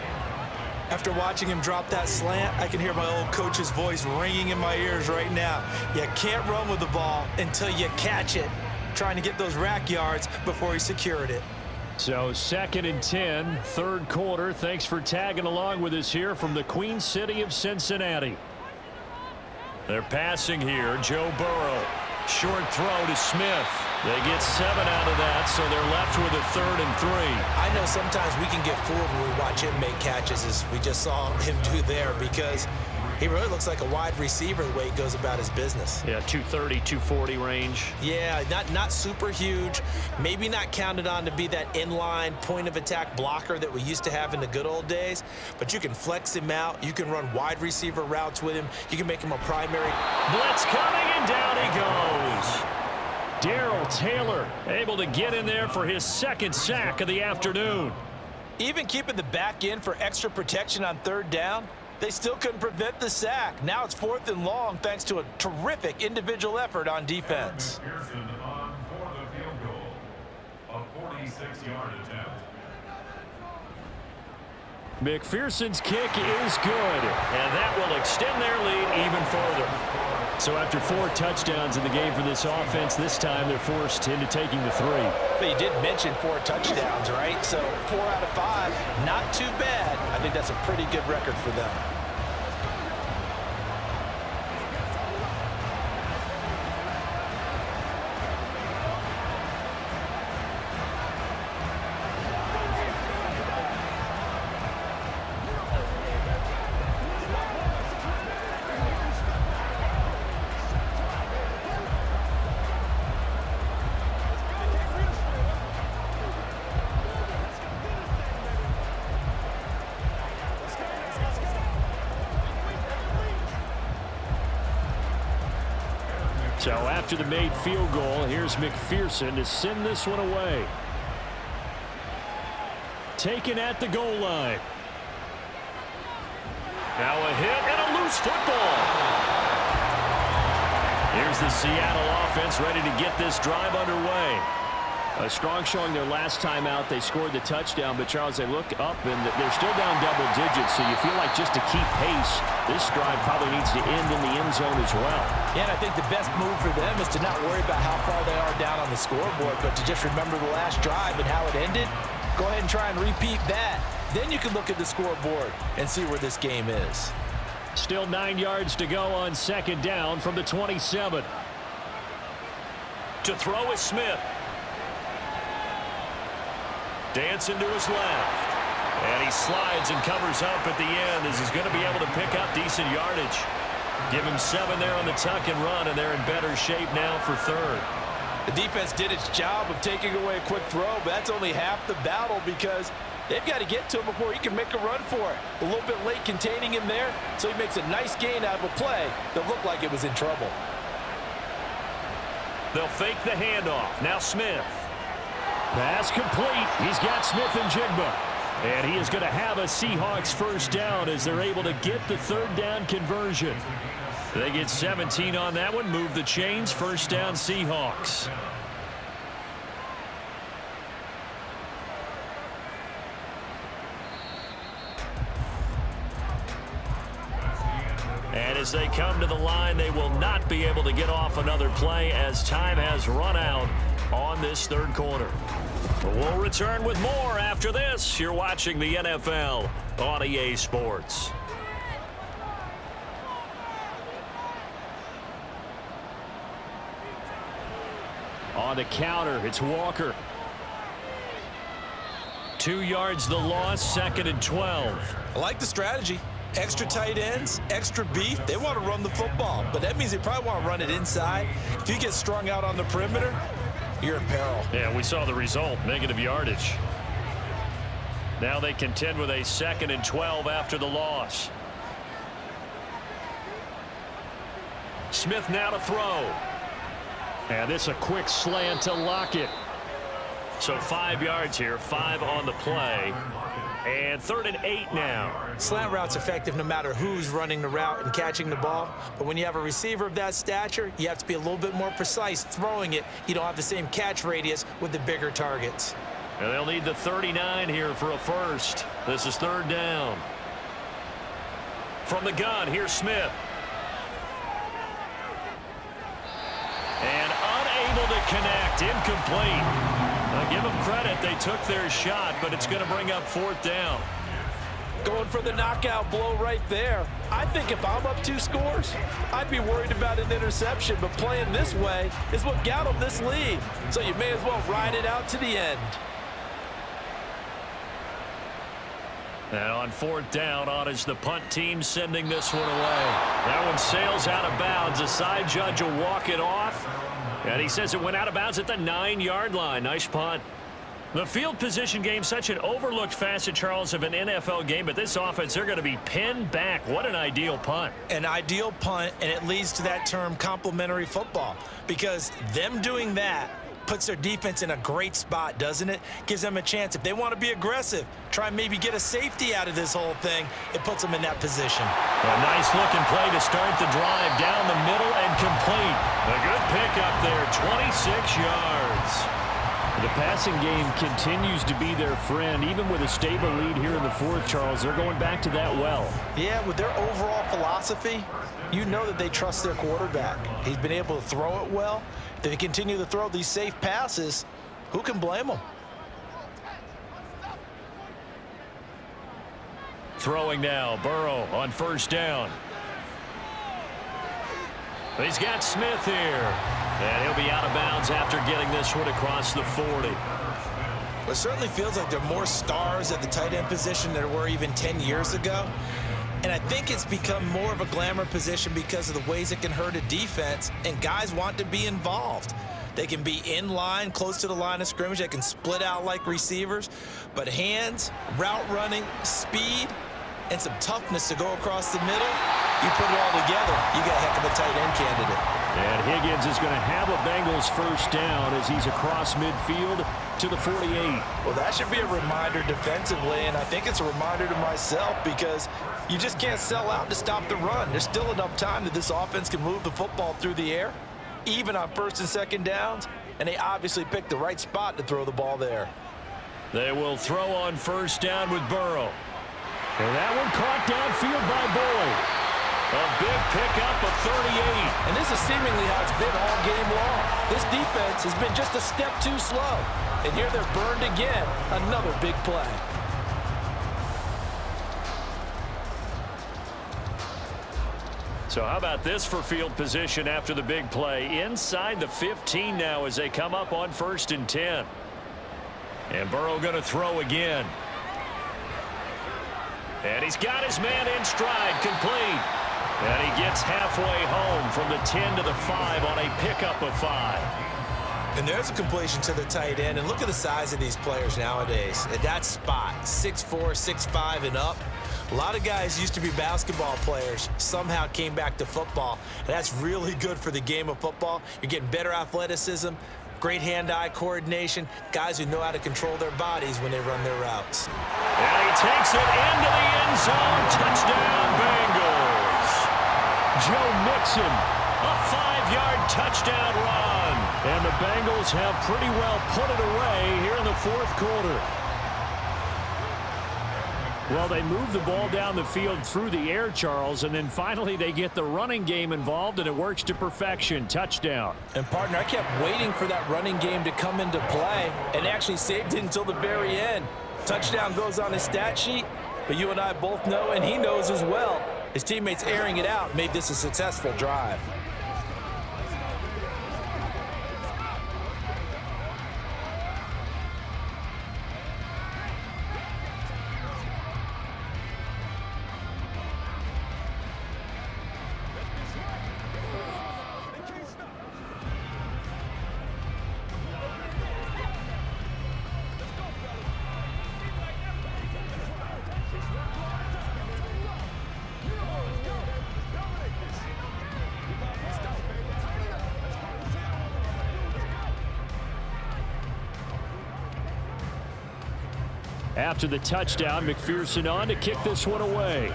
After watching him drop that slant, I can hear my old coach's voice ringing in my ears right now. You can't run with the ball until you catch it. Trying to get those rack yards before he secured it. So 2nd and 10, third quarter. Thanks for tagging along with us here from the Queen City of Cincinnati. They're passing here. Joe Burrow. Short throw to Smith. They get 7 out of that, so they're left with a 3rd and 3. I know sometimes we can get fooled when we watch him make catches, as we just saw him do there, because he really looks like a wide receiver the way he goes about his business. Yeah, 230, 240 range. Yeah, not super huge. Maybe not counted on to be that inline point-of-attack blocker that we used to have in the good old days. But you can flex him out. You can run wide receiver routes with him. You can make him a primary. Blitz coming, and down he goes. Darrell Taylor able to get in there for his second sack of the afternoon. Even keeping the back in for extra protection on third down, they still couldn't prevent the sack. Now it's 4th and long thanks to a terrific individual effort on defense. McPherson on for the field goal. A 46-yard attempt. McPherson's kick is good, and that will extend their lead even further. So after 4 touchdowns in the game for this offense, this time they're forced into taking the 3. But you did mention 4 touchdowns, right? So 4 out of 5, not too bad. I think that's a pretty good record for them. So after the made field goal, here's McPherson to send this one away. Taken at the goal line. Now a hit and a loose football. Here's the Seattle offense ready to get this drive underway. A strong showing their last time out. They scored the touchdown, but Charles, they look up and they're still down double digits, so you feel like just to keep pace, this drive probably needs to end in the end zone as well. Yeah, and I think the best move for them is to not worry about how far they are down on the scoreboard, but to just remember the last drive and how it ended. Go ahead and try and repeat that. Then you can look at the scoreboard and see where this game is. Still 9 yards to go on second down from the 27. To throw is Smith. Dancing to his left. And he slides and covers up at the end as he's going to be able to pick up decent yardage. Give him 7 there on the tuck and run, and they're in better shape now for third. The defense did its job of taking away a quick throw, but that's only half the battle because they've got to get to him before he can make a run for it. A little bit late containing him there, so he makes a nice gain out of a play that looked like it was in trouble. They'll fake the handoff. Now Smith. Pass complete. He's got Smith and Jigba. And he is going to have a Seahawks first down as they're able to get the third down conversion. They get 17 on that one. Move the chains. First down Seahawks. And as they come to the line, they will not be able to get off another play as time has run out on this third quarter. But we'll return with more after this. You're watching the NFL on EA Sports. On the counter, it's Walker. 2 yards the loss, 2nd and 12. I like the strategy. Extra tight ends, extra beef. They want to run the football, but that means they probably want to run it inside. If you get strung out on the perimeter, you're in peril. Yeah, we saw the result, negative yardage. Now they contend with a 2nd and 12 after the loss. Smith now to throw. And this a quick slant to Lockett. So 5 yards here, 5 on the play. And 3rd and 8 now. Slant route's effective no matter who's running the route and catching the ball. But when you have a receiver of that stature, you have to be a little bit more precise throwing it. You don't have the same catch radius with the bigger targets. And they'll need the 39 here for a first. This is 3rd down. From the gun, here's Smith. And unable to connect, incomplete. Now give them credit, they took their shot, but it's going to bring up 4th down. Going for the knockout blow right there. I think if I'm up 2 scores, I'd be worried about an interception, but playing this way is what got them this lead. So you may as well ride it out to the end. And on 4th down, on is the punt team sending this one away. That one sails out of bounds. The side judge will walk it off. And he says it went out of bounds at the 9-yard line. Nice punt. The field position game, such an overlooked facet, Charles, of an NFL game, but this offense, they're going to be pinned back. What an ideal punt. An ideal punt, and it leads to that term complementary football, because them doing that puts their defense in a great spot, doesn't it? Gives them a chance. If they want to be aggressive, try and maybe get a safety out of this whole thing, it puts them in that position. A nice looking play to start the drive down the middle and complete. A good pickup there, 26 yards. The passing game continues to be their friend. Even with a stable lead here in the fourth, Charles, they're going back to that well. Yeah, with their overall philosophy, you know that they trust their quarterback. He's been able to throw it well. If they continue to throw these safe passes, who can blame them? Throwing now, Burrow on first down. He's got Smith here. And he'll be out of bounds after getting this one across the 40. It certainly feels like there are more stars at the tight end position than there were even 10 years ago. And I think it's become more of a glamour position because of the ways it can hurt a defense, and guys want to be involved. They can be in line, close to the line of scrimmage. They can split out like receivers. But hands, route running, speed, and some toughness to go across the middle, you put it all together, you got a heck of a tight end candidate. And Higgins is going to have a Bengals first down as he's across midfield to the 48. Well, that should be a reminder defensively, and I think it's a reminder to myself because you just can't sell out to stop the run. There's still enough time that this offense can move the football through the air, even on first and second downs, and they obviously picked the right spot to throw the ball there. They will throw on first down with Burrow. And that one caught downfield by Boyd. A big pickup of 38. And this is seemingly how it's been all game long. This defense has been just a step too slow. And here they're burned again. Another big play. So how about this for field position after the big play? Inside the 15 now as they come up on first and 10. And Burrow going to throw again. And he's got his man in stride, complete. And he gets halfway home from the 10 to the 5 on a pickup of 5. And there's a completion to the tight end. And look at the size of these players nowadays. At that spot, 6'4", 6'5", and up. A lot of guys used to be basketball players, somehow came back to football. And that's really good for the game of football. You're getting better athleticism, great hand-eye coordination, guys who know how to control their bodies when they run their routes. And he takes it into the end zone. Touchdown, Bengals. Joe Mixon. A 5-yard touchdown run. And the Bengals have pretty well put it away here in the fourth quarter. Well, they move the ball down the field through the air, Charles, and then finally they get the running game involved, and it works to perfection. Touchdown. And, partner, I kept waiting for that running game to come into play and actually saved it until the very end. Touchdown goes on his stat sheet, but you and I both know, and he knows as well, his teammates airing it out made this a successful drive. After the touchdown, McPherson on to kick this one away.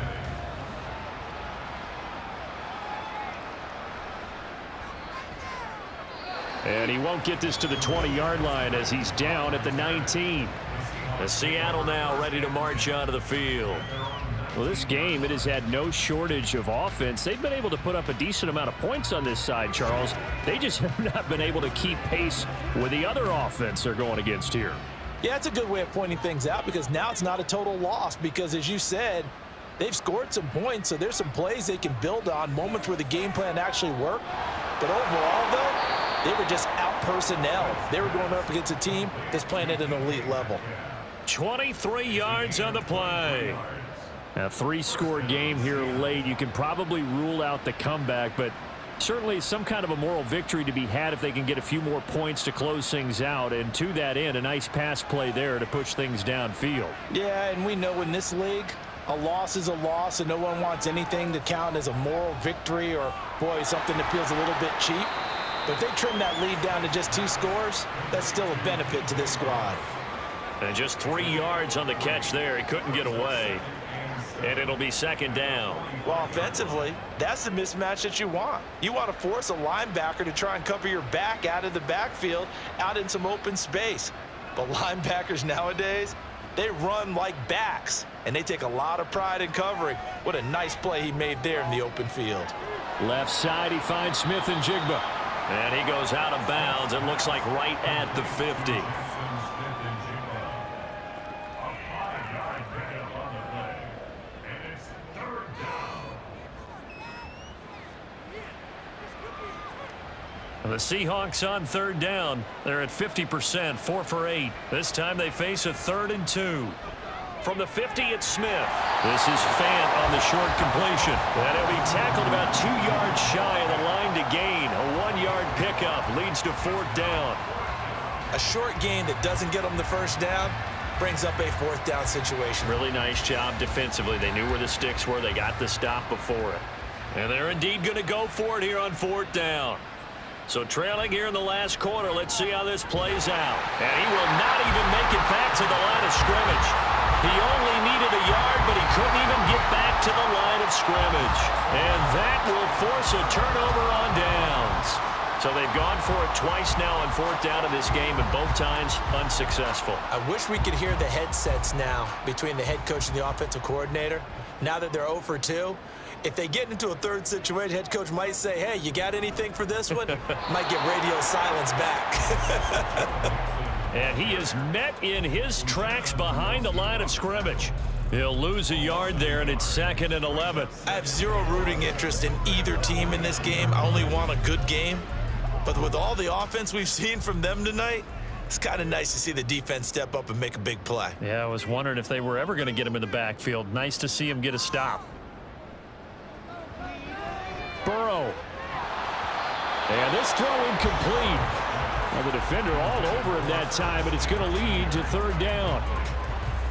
And he won't get this to the 20-yard line as he's down at the 19. The Seattle now ready to march onto the field. Well, this game, it has had no shortage of offense. They've been able to put up a decent amount of points on this side, Charles. They just have not been able to keep pace with the other offense they're going against here. Yeah, it's a good way of pointing things out because now it's not a total loss because, as you said, they've scored some points, so there's some plays they can build on, moments where the game plan actually worked. But overall, though, they were just out-personnel. They were going up against a team that's playing at an elite level. 23 yards on the play. A 3-score game here late. You can probably rule out the comeback, but Certainly some kind of a moral victory to be had if they can get a few more points to close things out. And to that end, a nice pass play there to push things downfield. Yeah, and we know in this league, a loss is a loss, and no one wants anything to count as a moral victory or, boy, something that feels a little bit cheap. But if they trim that lead down to just 2 scores, that's still a benefit to this squad. And just 3 yards on the catch there. He couldn't get away. And it'll be second down. Well, offensively, that's the mismatch that you want. You want to force a linebacker to try and cover your back out of the backfield, out in some open space. But linebackers nowadays, they run like backs, and they take a lot of pride in covering. What a nice play he made there in the open field. Left side, he finds Smith and Jigba. And he goes out of bounds. It looks like right at the 50. The Seahawks on third down. They're at 50%, 4 for 8. This time they face a 3rd and 2. From the 50, it's Smith. This is Fant on the short completion. And he'll be tackled about 2 yards shy of the line to gain. A 1-yard pickup leads to 4th down. A short gain that doesn't get them the first down brings up a 4th down situation. Really nice job defensively. They knew where the sticks were. They got the stop before it. And they're indeed going to go for it here on 4th down. So trailing here in the last quarter, let's see how this plays out. And he will not even make it back to the line of scrimmage. He only needed a yard, but he couldn't even get back to the line of scrimmage. And that will force a turnover on downs. So they've gone for it twice now on 4th down in this game, and both times unsuccessful. I wish we could hear the headsets now between the head coach and the offensive coordinator. Now that they're 0 for 2. If they get into a 3rd situation, head coach might say, hey, you got anything for this one? Might get radio silence back. And he is met in his tracks behind the line of scrimmage. He'll lose a yard there, and it's 2nd and 11. I have zero rooting interest in either team in this game. I only want a good game. But with all the offense we've seen from them tonight, it's kind of nice to see the defense step up and make a big play. Yeah, I was wondering if they were ever going to get him in the backfield. Nice to see him get a stop. Burrow. And this throw incomplete. Well, the defender all over him that time, but it's going to lead to 3rd down.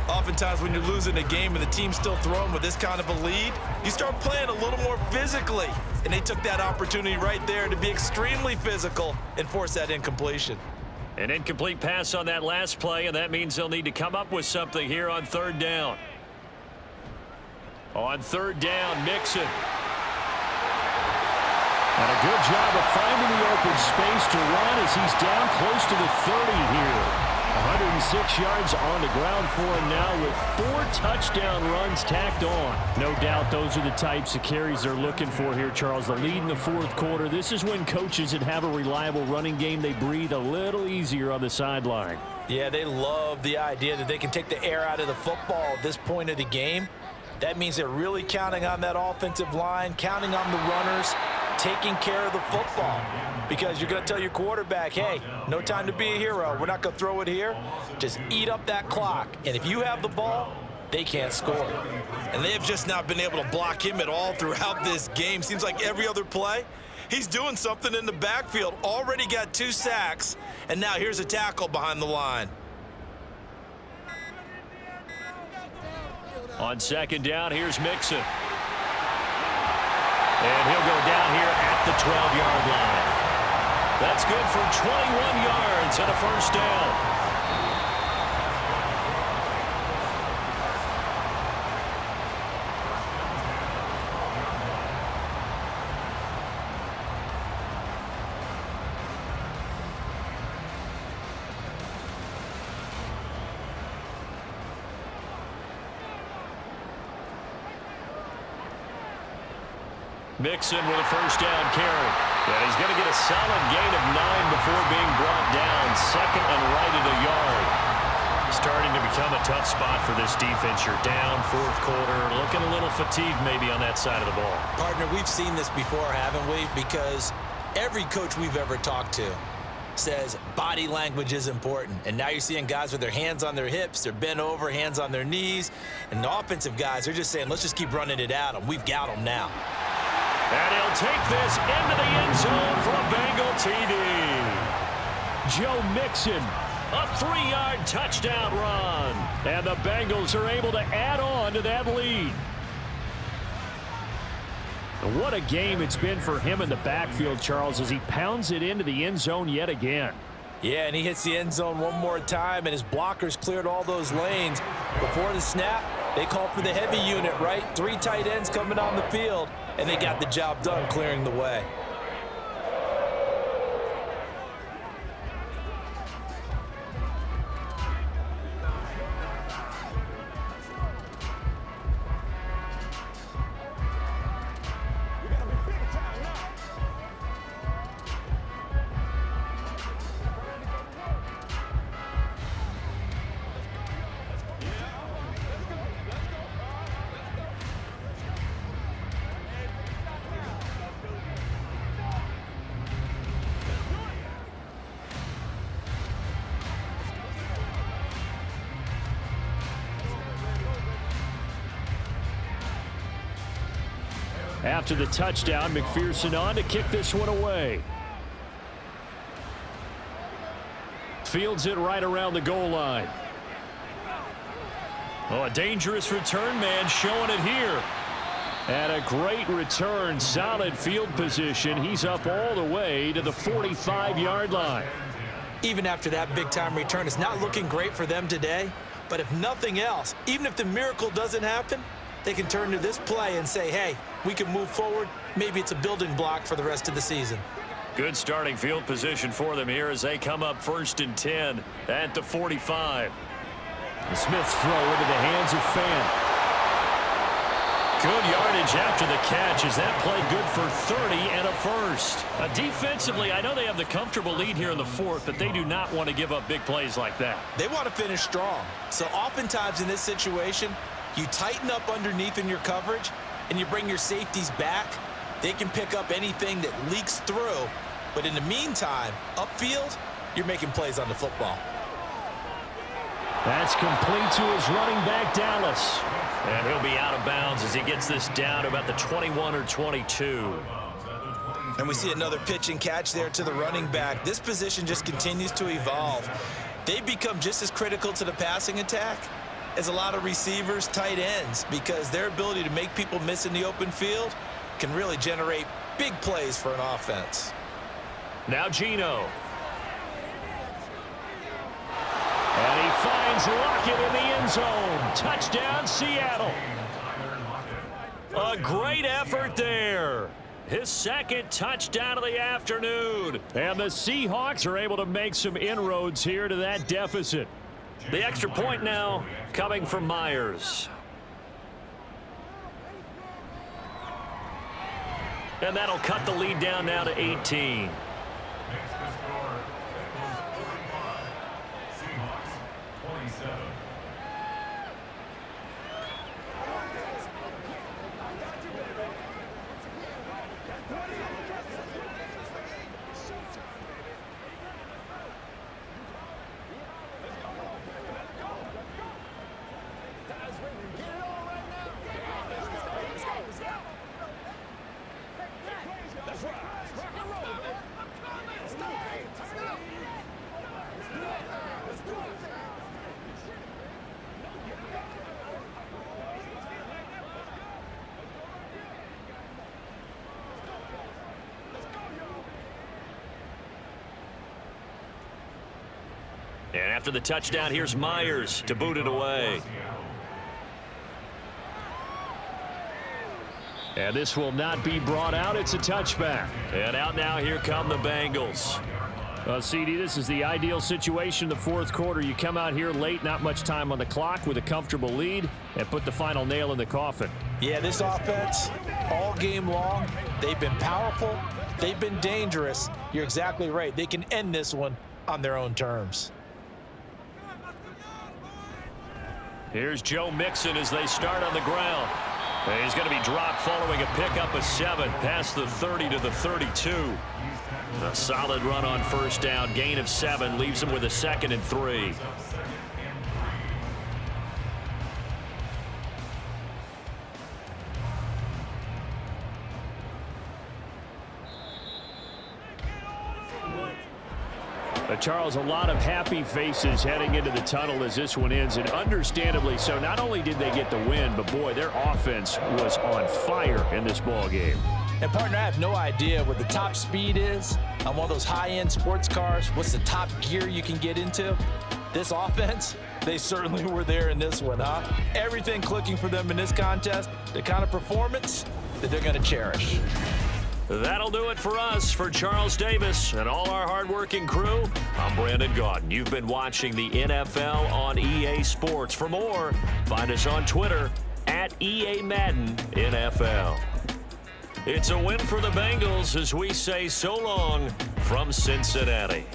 Oftentimes when you're losing a game and the team's still throwing with this kind of a lead, you start playing a little more physically. And they took that opportunity right there to be extremely physical and force that incompletion. An incomplete pass on that last play, and that means they'll need to come up with something here on 3rd down. On 3rd down, Mixon. And a good job of finding the open space to run as he's down close to the 30 here. 106 yards on the ground for him now with 4 touchdown runs tacked on. No doubt those are the types of carries they're looking for here, Charles. The lead in the 4th quarter. This is when coaches that have a reliable running game, they breathe a little easier on the sideline. Yeah, they love the idea that they can take the air out of the football at this point of the game. That means they're really counting on that offensive line, counting on the runners, taking care of the football. Because you're going to tell your quarterback, hey, no time to be a hero. We're not going to throw it here. Just eat up that clock. And if you have the ball, they can't score. And they have just not been able to block him at all throughout this game. Seems like every other play, he's doing something in the backfield. Already got 2 sacks. And now here's a tackle behind the line. On 2nd down, here's Mixon. And he'll go down here at the 12-yard line. That's good for 21 yards and a 1st down. Mixon with a 1st down carry. And he's going to get a solid gain of 9 before being brought down. 2nd and right at a yard. Starting to become a tough spot for this defense. You're down 4th quarter. Looking a little fatigued maybe on that side of the ball. Partner, we've seen this before, haven't we? Because every coach we've ever talked to says body language is important. And now you're seeing guys with their hands on their hips, they're bent over, hands on their knees. And the offensive guys are just saying, let's just keep running it at them. We've got them now. And he'll take this into the end zone for a Bengal TD. Joe Mixon. A 3-yard touchdown run. And the Bengals are able to add on to that lead. What a game it's been for him in the backfield, Charles, as he pounds it into the end zone yet again. Yeah, and he hits the end zone one more time, and his blockers cleared all those lanes. Before the snap, they called for the heavy unit, right? 3 tight ends coming on the field, and they got the job done clearing the way. After the touchdown, McPherson on to kick this one away. Fields it right around the goal line. Oh, a dangerous return man showing it here. And a great return, solid field position. He's up all the way to the 45-yard line. Even after that big-time return, it's not looking great for them today. But if nothing else, even if the miracle doesn't happen, they can turn to this play and say, hey, we can move forward. Maybe it's a building block for the rest of the season. Good starting field position for them here as they come up 1st and 10 at the 45. The Smith's throw into the hands of Fan. Good yardage after the catch. Is that play good for 30 and a first? Defensively, I know they have the comfortable lead here in the 4th, but they do not want to give up big plays like that. They want to finish strong. So oftentimes in this situation, you tighten up underneath in your coverage, and you bring your safeties back. They can pick up anything that leaks through. But in the meantime, upfield, you're making plays on the football. That's complete to his running back, Dallas. And he'll be out of bounds as he gets this down to about the 21 or 22. And we see another pitch and catch there to the running back. This position just continues to evolve. They become just as critical to the passing attack as a lot of receivers, tight ends, because their ability to make people miss in the open field can really generate big plays for an offense. Now Geno. And he finds Lockett in the end zone. Touchdown, Seattle. A great effort there. His 2nd touchdown of the afternoon. And the Seahawks are able to make some inroads here to that deficit. The extra point now coming from Myers. And that'll cut the lead down now to 18. And after the touchdown, here's Myers to boot it away. And this will not be brought out. It's a touchback. And out now, here come the Bengals. CD, this is the ideal situation in the 4th quarter. You come out here late, not much time on the clock with a comfortable lead, and put the final nail in the coffin. Yeah, this offense, all game long, they've been powerful. They've been dangerous. You're exactly right. They can end this one on their own terms. Here's Joe Mixon as they start on the ground. And he's going to be dropped following a pickup of 7 past the 30 to the 32. A solid run on 1st down. Gain of 7 leaves him with a 2nd and 3. Charles, a lot of happy faces heading into the tunnel as this one ends, and understandably so. Not only did they get the win, but boy, their offense was on fire in this ball game. And partner, I have no idea what the top speed is on one of those high-end sports cars. What's the top gear you can get into? This offense, they certainly were there in this one, huh? Everything clicking for them in this contest, the kind of performance that they're going to cherish. That'll do it for us. For Charles Davis and all our hardworking crew, I'm Brandon Gaudin. You've been watching the NFL on EA Sports. For more, find us on Twitter at EA Madden NFL. It's a win for the Bengals as we say so long from Cincinnati.